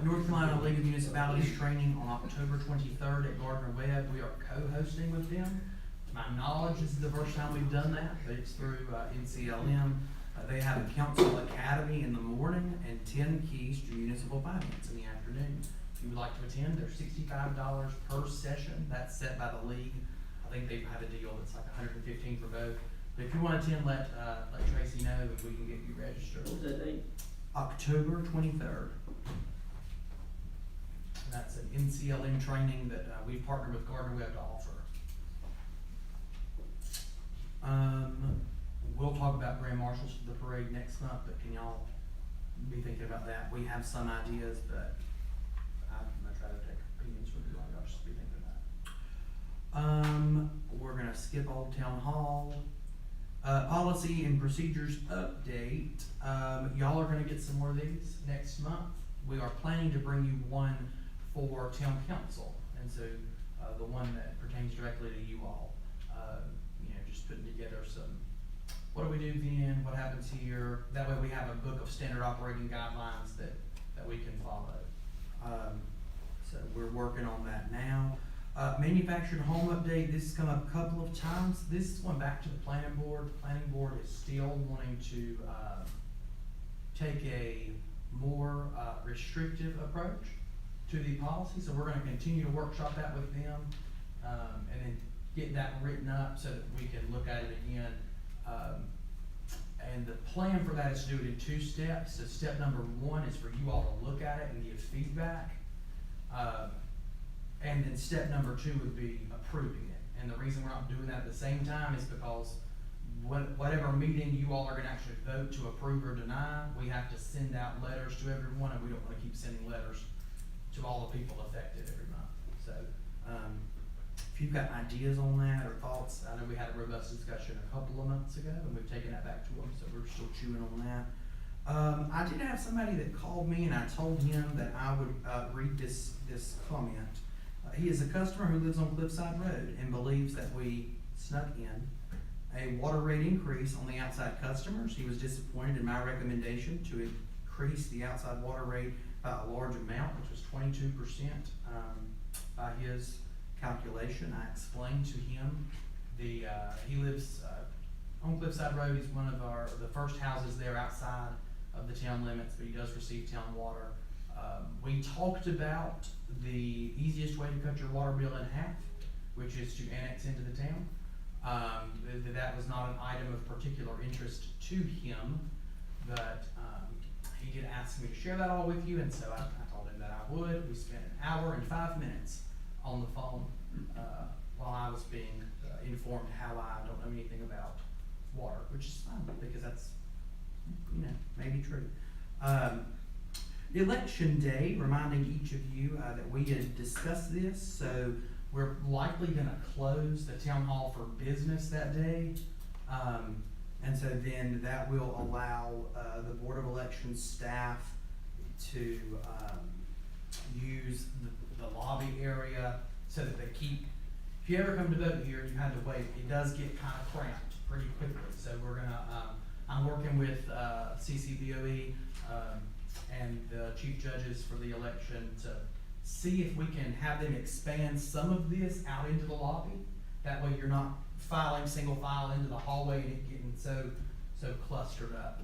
North Carolina League of Municipalities training on October 23rd at Gardner Webb. We are co-hosting with them. To my knowledge, this is the first time we've done that, but it's through NCLM. They have a council academy in the morning and 10 keys to municipal finance in the afternoon. If you would like to attend, they're $65 per session. That's set by the league. I think they have a deal that's like $115 for both. But if you want to attend, let Tracy know and we can get you registered. What was that date? October 23rd. And that's an NCLM training that we partnered with Gardner Webb to offer. We'll talk about grand marshals for the parade next month, but can y'all be thinking about that? We have some ideas, but I'm gonna try to take opinions from you all. Y'all just be thinking about it. We're gonna skip Old Town Hall. Policy and procedures update. Y'all are gonna get some more of these next month. We are planning to bring you one for town council, and so, the one that pertains directly to you all. Just putting together some, what do we do then, what happens here? That way we have a book of standard operating guidelines that we can follow. So we're working on that now. Manufactured home update, this has come up a couple of times. This is going back to the planning board. The planning board is still wanting to take a more restrictive approach to the policy. So we're gonna continue to workshop that with them, and then get that written up so that we can look at it again. And the plan for that is to do it in 2 steps. So step number 1 is for you all to look at it and give feedback. And then step number 2 would be approving it. And the reason we're not doing that at the same time is because whatever meeting you all are gonna actually vote to approve or deny, we have to send out letters to everyone, and we don't wanna keep sending letters to all the people affected every month. So, if you've got ideas on that or thoughts, I know we had a robust discussion a couple of months ago, and we've taken that back to them, so we're still chewing on that. I did have somebody that called me, and I told him that I would read this comment. He is a customer who lives on Cliffside Road and believes that we snuck in a water rate increase on the outside customers. He was disappointed in my recommendation to increase the outside water rate by a large amount, which was 22%, by his calculation. I explained to him he lives, on Cliffside Road. He's one of the first houses there outside of the town limits, but he does receive town water. We talked about the easiest way to cut your water bill in half, which is to annex into the town. That was not an item of particular interest to him, but he did ask me to share that all with you, and so I told him that I would. We spent an hour and 5 minutes on the phone while I was being informed how I don't know anything about water, which is fine, because that's, maybe true. Election day, reminding each of you that we had discussed this, so we're likely gonna close the town hall for business that day. And so then that will allow the Board of Elections staff to use the lobby area so that they keep, if you ever come to vote here and you had to wait, it does get kind of cramped pretty quickly. So we're gonna, I'm working with CCBOE and the chief judges for the election to see if we can have them expand some of this out into the lobby. That way you're not filing single file into the hallway and it getting so clustered up.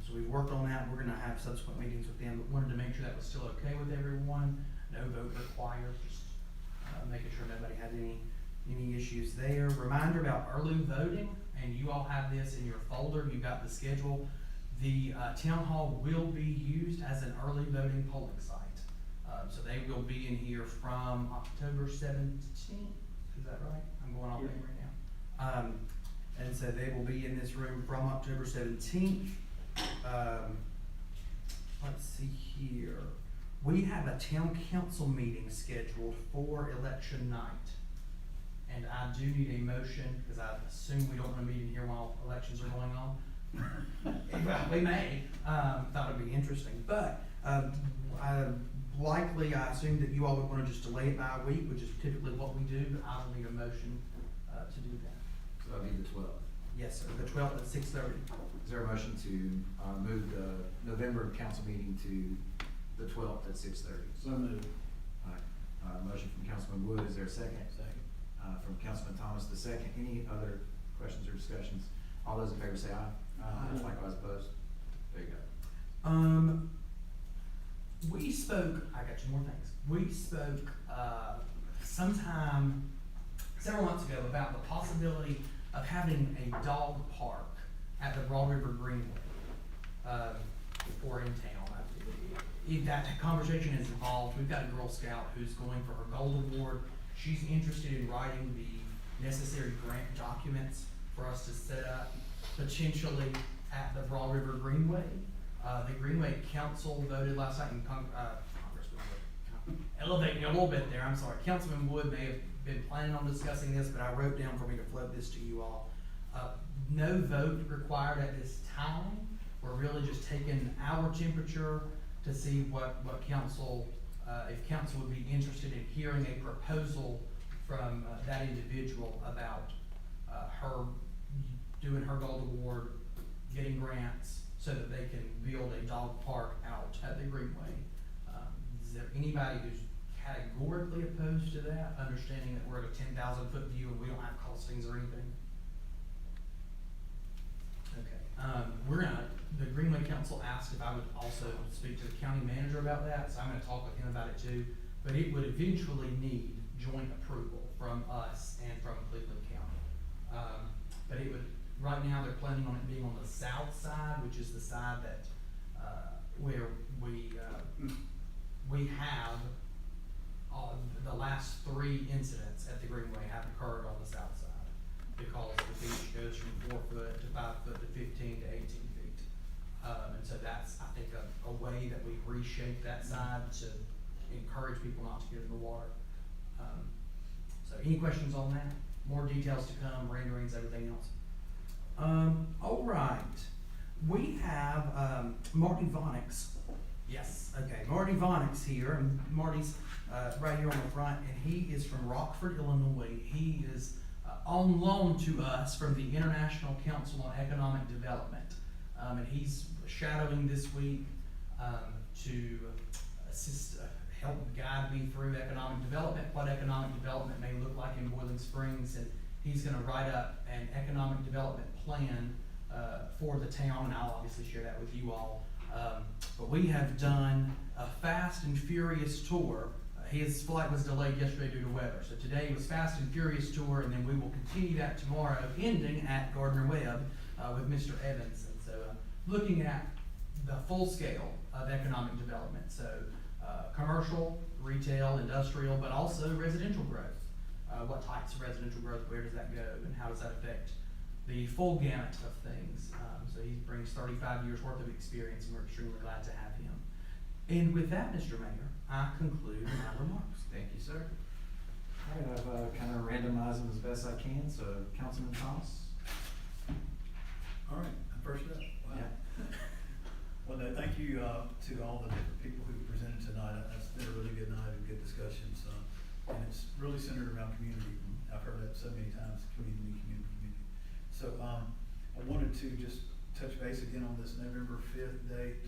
So we worked on that. We're gonna have subsequent meetings with them, but wanted to make sure that was still okay with everyone. No vote required, just making sure nobody had any issues there. Reminder about early voting, and you all have this in your folder. You got the schedule. The town hall will be used as an early voting polling site. So they will be in here from October 17th. Is that right? I'm going off memory now. And so they will be in this room from October 17th. Let's see here. We have a town council meeting scheduled for election night. And I do need a motion, because I assume we don't want to meet in here while elections are going on. Well, we may, thought it'd be interesting, but I assume that you all would want to just delay it by a week, which is typically what we do, but I will need a motion to do that. So that'll be the 12th. Yes, sir, the 12th at 6:30. Is there a motion to move the November council meeting to the 12th at 6:30? So moved. All right, motion from Councilman Wood, is there a second? Second. From Councilman Thomas, the second. Any other questions or discussions? All those in favor say aye. Aye. Likewise opposed. There you go. We spoke, I got two more things. We spoke, sometime, several months ago, about the possibility of having a dog park at the Broad River Greenway, or in town. That conversation has evolved. We've got a Girl Scout who's going for her Gold Award. She's interested in writing the necessary grant documents for us to set up potentially at the Broad River Greenway. The Greenway Council voted last night in Congress, elevating a little bit there, I'm sorry. Councilman Wood may have been planning on discussing this, but I wrote down for me to float this to you all. No vote required at this time. We're really just taking our temperature to see what council, if council would be interested in hearing a proposal from that individual about her doing her Gold Award, getting grants so that they can build a dog park out at the Greenway. Is there anybody who's categorically opposed to that, understanding that we're at a 10,000-foot view and we don't have costings or anything? Okay, the Greenway Council asked if I would also speak to the county manager about that, so I'm gonna talk with him about it too. But it would eventually need joint approval from us and from Cleveland County. But it would, right now they're planning on it being on the south side, which is the side that, where we have, the last 3 incidents at the Greenway have occurred on the south side. Because the beach goes from 4 foot to 5 foot to 15 to 18 feet. And so that's, I think, a way that we reshape that side to encourage people not to get in the water. So any questions on that? More details to come, renderings, everything else. All right. We have Marty Vonix. Yes, okay. Marty Vonix here, and Marty's right here on the front, and he is from Rockford, Illinois. He is on loan to us from the International Council on Economic Development. And he's shadowing this week to assist, help guide me through economic development, what economic development may look like in Boiling Springs. And he's gonna write up an economic development plan for the town, and I'll obviously share that with you all. But we have done a Fast and Furious tour. His flight was delayed yesterday due to weather, so today was Fast and Furious tour, and then we will continue that tomorrow, ending at Gardner Webb with Mr. Evans. And so, looking at the full scale of economic development, so commercial, retail, industrial, but also residential growth. What types of residential growth, where does that go, and how does that affect the full gamut of things? So he brings 35 years worth of experience, and we're extremely glad to have him. And with that, Mr. Mayor, I conclude my remarks. Thank you, sir. All right, I've kind of randomized them as best I can, so Councilman Thomas? All right, I'm first up. Wow. Yeah. Well, no, thank you to all the different people who presented tonight. It's been a really good night and good discussions. And it's really centered around community. I've heard that so many times, community. So I wanted to just touch base again on this November 5th date.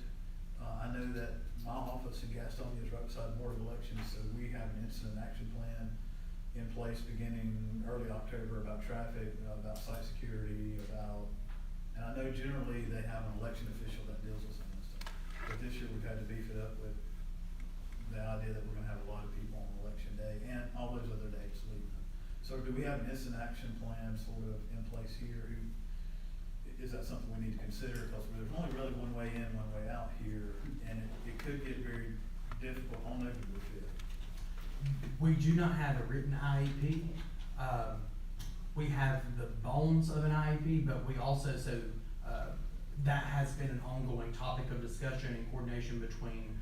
I know that my office in Gastonia is right beside the Board of Elections, so we have an incident action plan in place beginning early October about traffic, about site security, and I know generally they have an election official that deals with some of this stuff. But this year we've had to beef it up with the idea that we're gonna have a lot of people on election day and all those other dates leading up. So do we have an instant action plan sort of in place here? Is that something we need to consider? Because there's only really one way in, one way out here, and it could get very difficult on November 5th. We do not have a written IEP. We have the bones of an IEP, but we also, that has been an ongoing topic of discussion and coordination between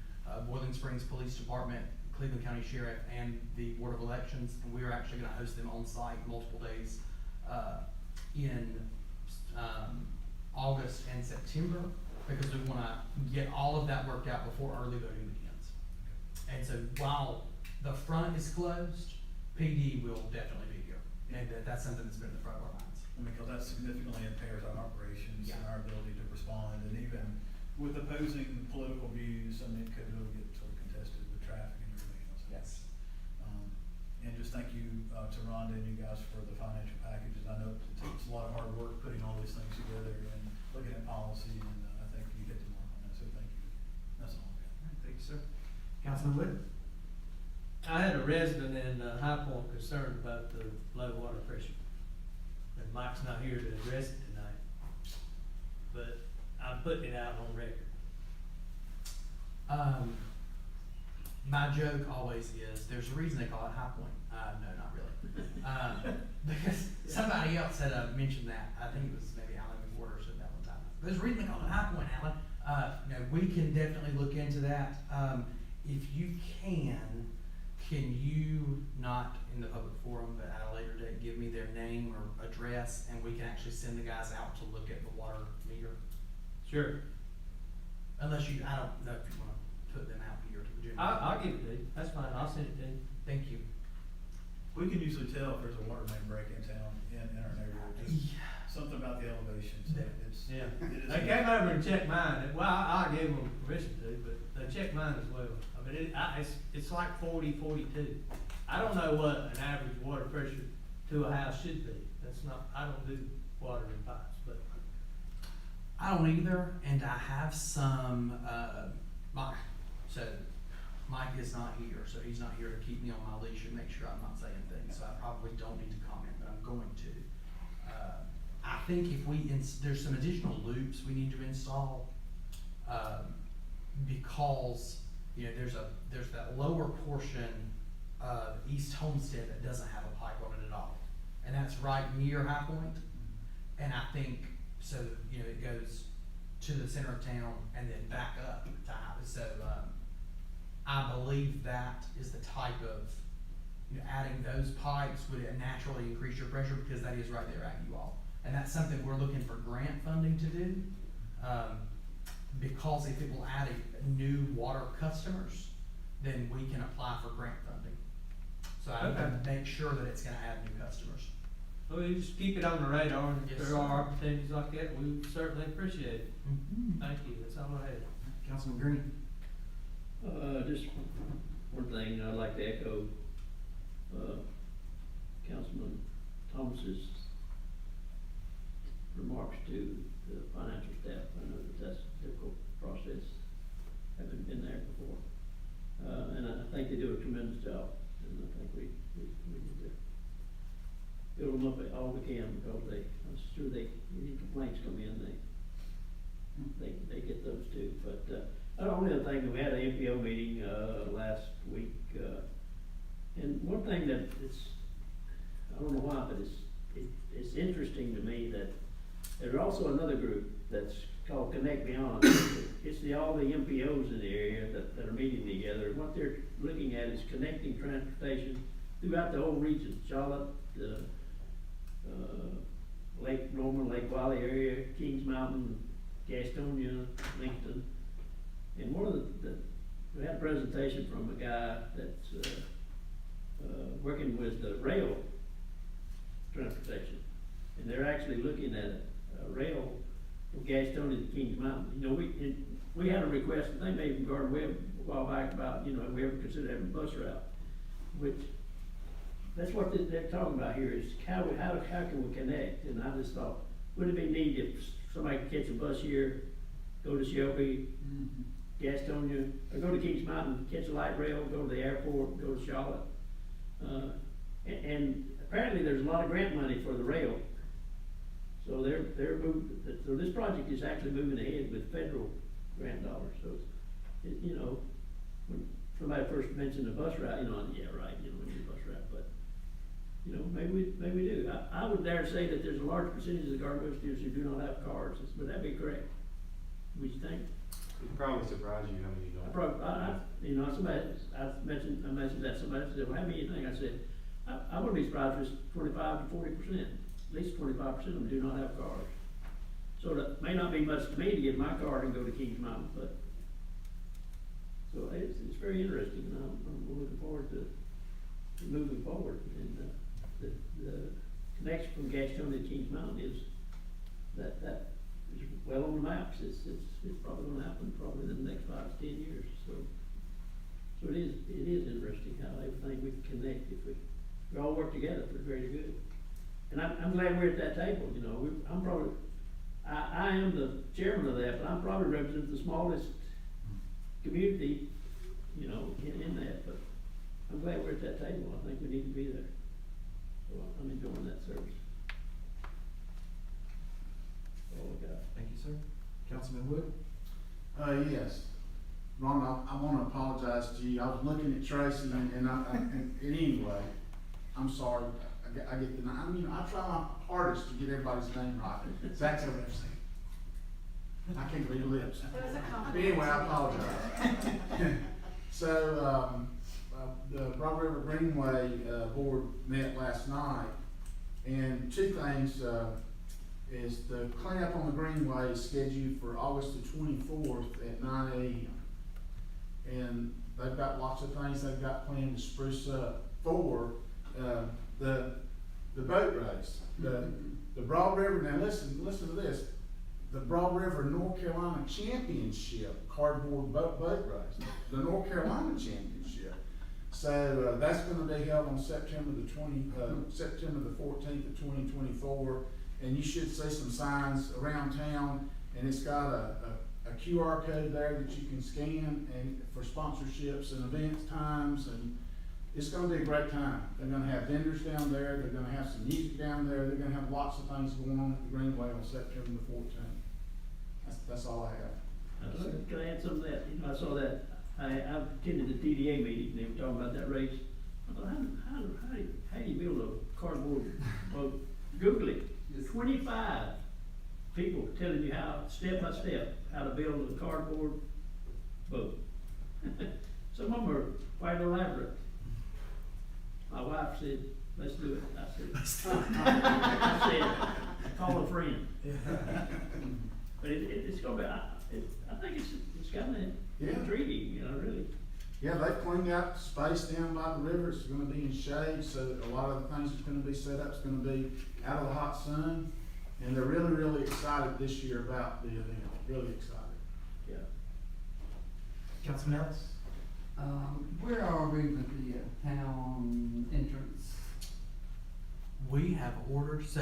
Boiling Springs Police Department, Cleveland County Sheriff, and the Board of Elections. And we are actually gonna host them on site multiple days in August and September, because we wanna get all of that worked out before early voting begins. And so while the front is closed, PD will definitely be here. And that's something that's been in the front of our minds. I mean, because that significantly impairs our operations Yeah. and our ability to respond, and even with opposing political views, I mean, it could really get sort of contested with traffic and everything else. Yes. And just thank you to Rhonda and you guys for the financial packages. I know it takes a lot of hard work putting all these things together and looking at policy, and I think you hit the mark on that, so thank you. That's all I've got. All right, thank you, sir. Councilman Wood? I had a resident in High Point concerned about the low water pressure. And Mike's not here to address it tonight, but I'm putting it out on record. My joke always is, there's a reason they call it High Point. No, not really. Because somebody else had mentioned that. I think it was maybe Alan McWhorter said that one time. There's a reason they call it High Point, Alan. No, we can definitely look into that. If you can you not in the public forum, but at a later date, give me their name or address, and we can actually send the guys out to look at the water meter? Sure. Unless you, I don't know if you wanna put them out here to the general. I'll give it to you. That's fine. I'll send it to you. Thank you. We can usually tell if there's a water main break in town, in our neighborhood, just something about the elevations, it's. Yeah. it is- They came over and checked mine. Well, I gave them permission to, but they checked mine as well. I mean, it's like 40, 42. I don't know what an average water pressure to a house should be. That's not, I don't do water in pipes, but. I don't either, and I have some, Mike is not here, so he's not here to keep me on my leash and make sure I'm not saying things, so I probably don't need to comment, but I'm going to. I think if there's some additional loops we need to install, because, you know, there's that lower portion of East Homestead that doesn't have a pipe on it at all. And that's right near High Point. And I think, so, you know, it goes to the center of town and then back up to High. So, I believe that is the type of, you know, adding those pipes would naturally increase your pressure, because that is right there at you all. And that's something we're looking for grant funding to do. Because if it will add new water customers, then we can apply for grant funding. So I Okay. can make sure that it's gonna add new customers. So we just keep it on the radar, and if Yes, there sir. are opportunities like that, we certainly appreciate it. Thank you, that's all I had. Councilman Green? Just one thing I'd like to echo, Councilman Thomas's remarks to the financial staff. I know that that's a difficult process, having been there before. And I think they do a tremendous job, and I think we need to build them up all we can, because I'm sure any complaints come in, they get those too. But, the only other thing, we had an MPO meeting, last week, and one thing that I don't know why, but it's interesting to me that there's also another group that's called Connect Beyond. It's all the MPOs in the area that are meeting together, and what they're looking at is connecting transportation throughout the whole region, Charlotte, Lake Norman, Lake Wiley area, Kings Mountain, Gastonia, Lincoln. And one of we had a presentation from a guy that's, working with the rail transportation. And they're actually looking at a rail from Gastonia to Kings Mountain. You know, we had a request, I think maybe from Garden Web a while back about, if we ever consider having a bus route, which, that's what they're talking about here, is how can we connect? And I just thought, would it be neat if somebody could catch a bus here, go to Shelby, Gastonia, or go to Kings Mountain, catch a light rail, go to the airport, go to Charlotte. And apparently there's a lot of grant money for the rail. So they're moving, so this project is actually moving ahead with federal grant dollars. So, when somebody first mentioned the bus route, yeah, right, we need a bus route, but, maybe we do. I would dare say that there's a large percentage of the Garden Grove students who do not have cars. Would that be correct? Would you think? It'd probably surprise you how many don't. I mentioned that, somebody said, well, how many do you think? I said, I wouldn't be surprised if it's 25 to 40%, at least 25% of them do not have cars. So that may not be much to me to get my car and go to Kings Mountain, but, so it's very interesting, and I'm looking forward to moving forward. And, the connection from Gastonia to Kings Mountain is, that is well on the maps. It's probably gonna happen probably in the next 5 to 10 years, so it is interesting how everything we can connect if we all work together for the greater good. And I'm glad we're at that table, I'm probably, I am the chairman of that, but I'm probably represent the smallest community, in that, but I'm glad we're at that table. I think we need to be there. So I'm enjoying that service. Oh, God. Thank you, sir. Councilman Wood? Yes. Ron, I wanna apologize to you. I was looking at Tracy and anyway, I'm sorry. I get the, I try my hardest to get everybody's name right. Zach's over there saying, I can't read the lips. It was a But compliment. anyway, I apologize. So, the Broad River Greenway, board met last night, and two things, is the cleanup on the Greenway is scheduled for August the 24th at 9 a.m. And they've got lots of things they've got planned to spruce up for, the boat race. The Broad River, now listen to this, the Broad River North Carolina Championship cardboard boat race, the North Carolina Championship. So, that's gonna be held on September the 14th of 2024, and you should see some signs around town, and it's got a QR code there that you can scan and for sponsorships and events times, and it's gonna be a great time. They're gonna have vendors down there, they're gonna have some music down there, they're gonna have lots of things going on at the Greenway on September the 14th. That's all I have. Can I add some of that? I saw that, I attended the TDA meeting, and they were talking about that race. I thought, how do you build a cardboard boat? Google it. 25 people telling you how, step by step, how to build a cardboard boat. Some of them are quite elaborate. My wife said, let's do it. I said, call a friend. But it's gonna be, I think it's kind of intriguing, really. Yeah, they've cleaned out space down by the river, it's gonna be in shade, so a lot of the things that's gonna be set up is gonna be out of the hot sun. And they're really, really excited this year about the event, really excited. Yeah. Councilman Ellis? Where are we with the town entrance? We have ordered, so,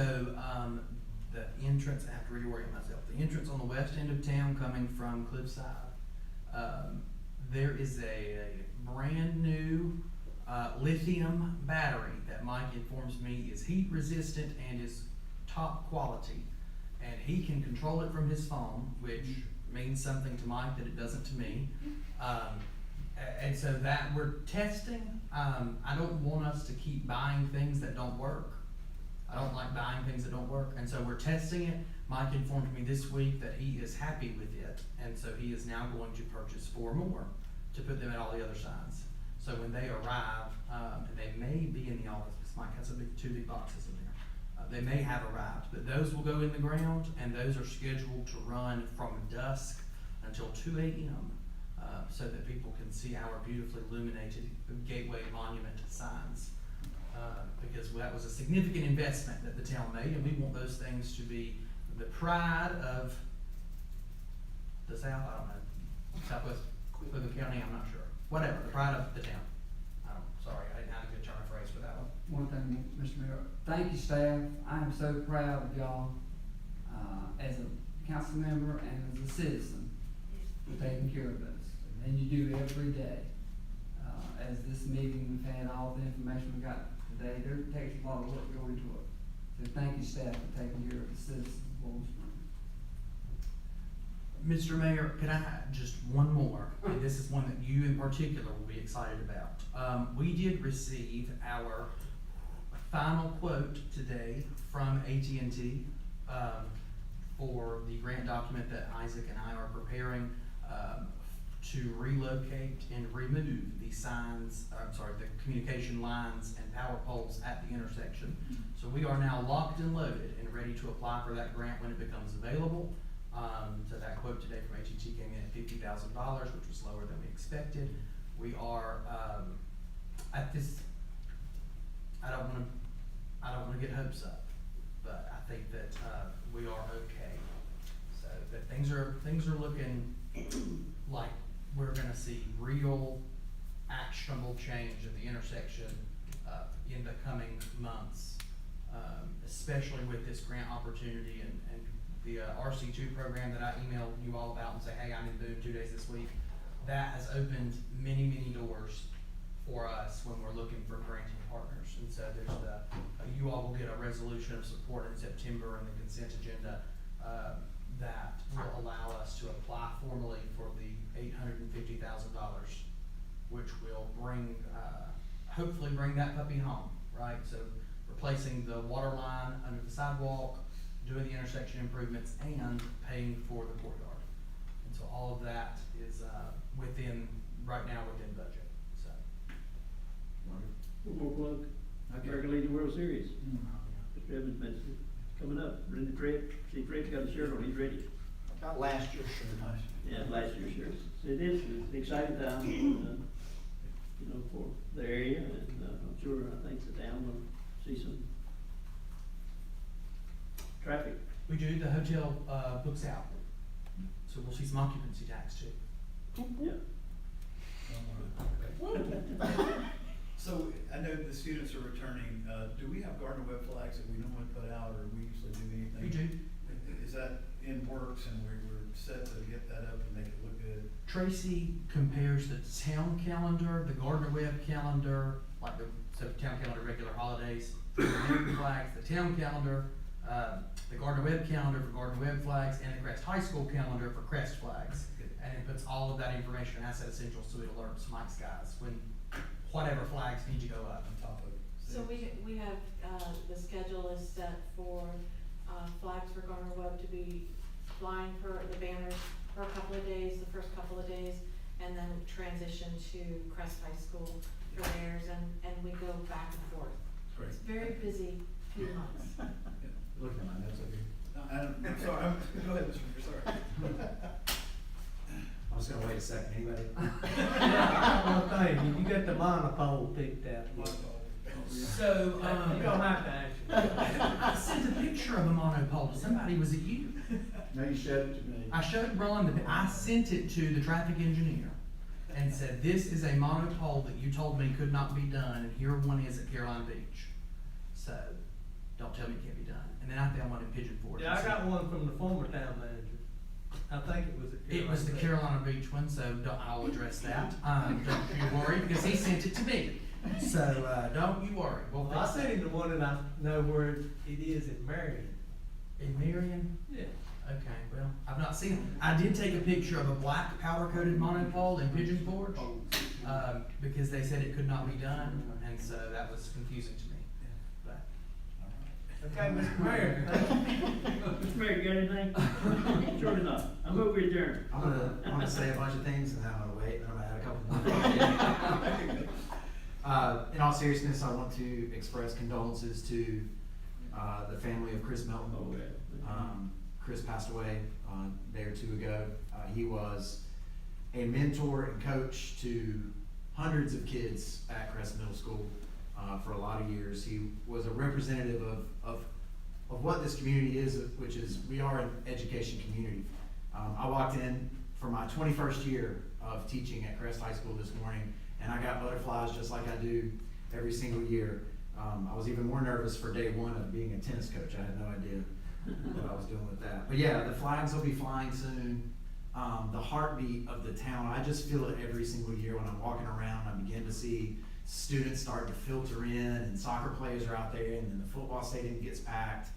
the entrance, I have to reorient myself, the entrance on the west end of town coming from Cliffside, there is a brand new, lithium battery that Mike informs me is heat resistant and is top quality. And he can control it from his phone, which means something to Mike that it doesn't to me. And so that we're testing. I don't want us to keep buying things that don't work. I don't like buying things that don't work. And so we're testing it. Mike informed me this week that he is happy with it. And so he is now going to purchase 4 more to put them at all the other signs. So when they arrive, and they may be in the office, because Mike has 2 big boxes in there. They may have arrived, but those will go in the ground, and those are scheduled to run from dusk until 2 a.m. So that people can see our beautifully illuminated Gateway Monument signs. Because that was a significant investment that the town made, and we want those things to be the pride of the South, I don't know, Southwest Cleveland County, I'm not sure. Whatever, the pride of the town. Sorry, I didn't have a good turn of phrase for that one. One thing, Mr. Mayor, thank you, staff. I am so proud of y'all, as a council member and as a citizen, for taking care of us. And you do every day. As this meeting, we've had all the information we got today, there takes a lot of work going into it. So thank you, staff, for taking care of the citizens of Bowling Springs. Mr. Mayor, could I have just one more? And this is one that you in particular will be excited about. We did receive our final quote today from AT&T for the grant document that Isaac and I are preparing to relocate and remove the signs, the communication lines and power poles at the intersection. So we are now locked and loaded and ready to apply for that grant when it becomes available. So that quote today from AT&T came in at $50,000, which was lower than we expected. We are at this. I don't want to get hopes up, but I think that we are okay. So that things are looking like we're going to see real actionable change in the intersection in the coming months, especially with this grant opportunity and the RC2 program that I emailed you all about and say, hey, I'm in Boone 2 days this week. That has opened many, many doors for us when we're looking for granting partners. And so there's you all will get a resolution of support in September in the consent agenda that will allow us to apply formally for the $850,000, which will bring, hopefully bring that puppy home, right? So replacing the water line under the sidewalk, doing the intersection improvements, and paying for the courtyard. And so all of that is right now within budget, so. One more plug. American Legion World Series. Mr. Evans mentioned it. Coming up. See Fred's got a shirt on, he's ready. Got last year's shirt. Yeah, last year's shirt. It is, it's an exciting time, for the area, and I'm sure, I think the town will see some traffic. We do, the hotel books out, so we'll see some occupancy tax too. Yeah. So I know the students are returning, do we have Gardner Webb flags that we normally put out, or we usually do anything? We do. Is that in works and we're set to get that up and make it look good? Tracy compares the town calendar, the Gardner Webb calendar, so town calendar, regular holidays, the American flags, the town calendar, the Gardner Webb calendar for Gardner Webb flags, and the Crest High School calendar for Crest flags. And it puts all of that information in Asset Essentials, so it alerts Mike's guys when whatever flags need to go up. On top of it. So we have, the schedule is set for, flags for Gardner Webb to be flying for the banners for a couple of days, the first couple of days, and then transition to Crest High School for theirs, and we go back and forth. Great. It's very busy few months. Look at my notes over here. I'm sorry, go ahead, Mr. Mayor, sorry. I was gonna wait a second, anybody? got one thing, you got the monopole picked out. So, You don't have to answer. I sent a picture of a monopole to somebody. Was it you? No, you showed it to me. I showed Ron I sent it to the traffic engineer and said, this is a monopole that you told me could not be done, and here one is at Caroline Beach. So, don't tell me it can't be done. And then I found one in Pigeon Forge. Yeah, I got one from the former town manager. I think it was at Carolina. It was the Beach. Carolina Beach one, so I'll address that. Don't you worry, because he sent it to me. So, don't you worry. We'll Well, I fix sent that. him the one that I know where it is in Marion. In Marion? Yeah. Okay, well, I've not seen it. I did take a picture of a black powder-coated monopole in Pigeon Forge, because they said it could not be done, and so that was confusing to me. But Okay, Mr. Mayor, thank you. Mr. Mayor, you got anything? Sure enough, I'm over adjourned. I'm gonna say a bunch of things and then I'm gonna wait and I'm gonna add a couple more. In all seriousness, I want to express condolences to, the family of Chris Melton. Chris passed away a day or two ago. He was a mentor and coach to hundreds of kids at Crest Middle School for a lot of years. He was a representative of what this community is, which is we are an education community. I walked in for my 21st year of teaching at Crest High School this morning, and I got butterflies just like I do every single year. I was even more nervous for day one of being a tennis coach. I had no idea what I was doing with that. But yeah, the flags will be flying soon. The heartbeat of the town, I just feel it every single year when I'm walking around. I begin to see students start to filter in, and soccer players are out there, and then the football stadium gets packed.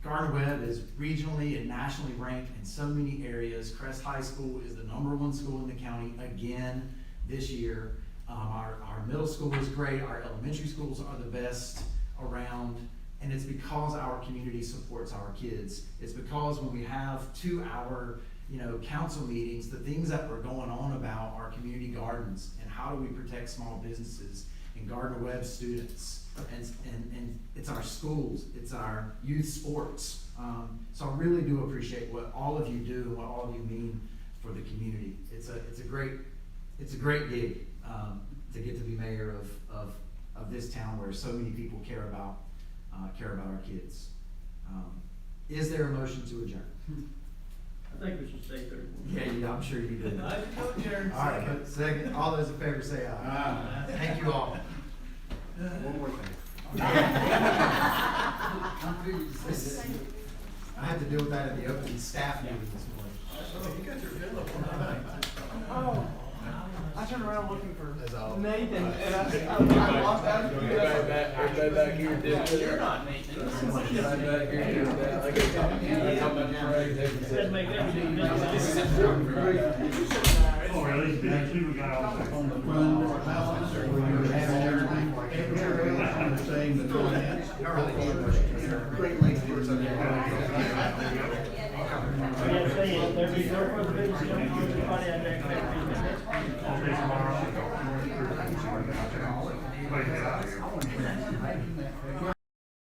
Gardner-Webb is regionally and nationally ranked in so many areas. Crest High School is the #1 school in the county again this year. Our middle school is great. Our elementary schools are the best around. And it's because our community supports our kids. It's because when we have 2-hour, council meetings, the things that we're going on about are community gardens and how do we protect small businesses and Gardner-Webb students. And it's our schools, it's our youth sports. So I really do appreciate what all of you do and what all of you mean for the community. It's a great gig to get to be mayor of this town where so many people care about our kids. Is there a motion to adjourn? I think we should stay there. Yeah, I'm sure you did. I should go adjourn. All right, but second, all those in favor say aye. Aye. Thank you all. One more thing. I had to deal with that at the opening staff meeting this morning. You got your bill up. Oh, I turned around looking for Nathan, and I walked out. Everybody back here did it. You're not Nathan. Everybody back here did that. Like it's Let's make everything On the front balance, or we were having everything, saying the finance. Not really need a motion. Great Lakes. There'll be no further business coming to the body out there. tomorrow.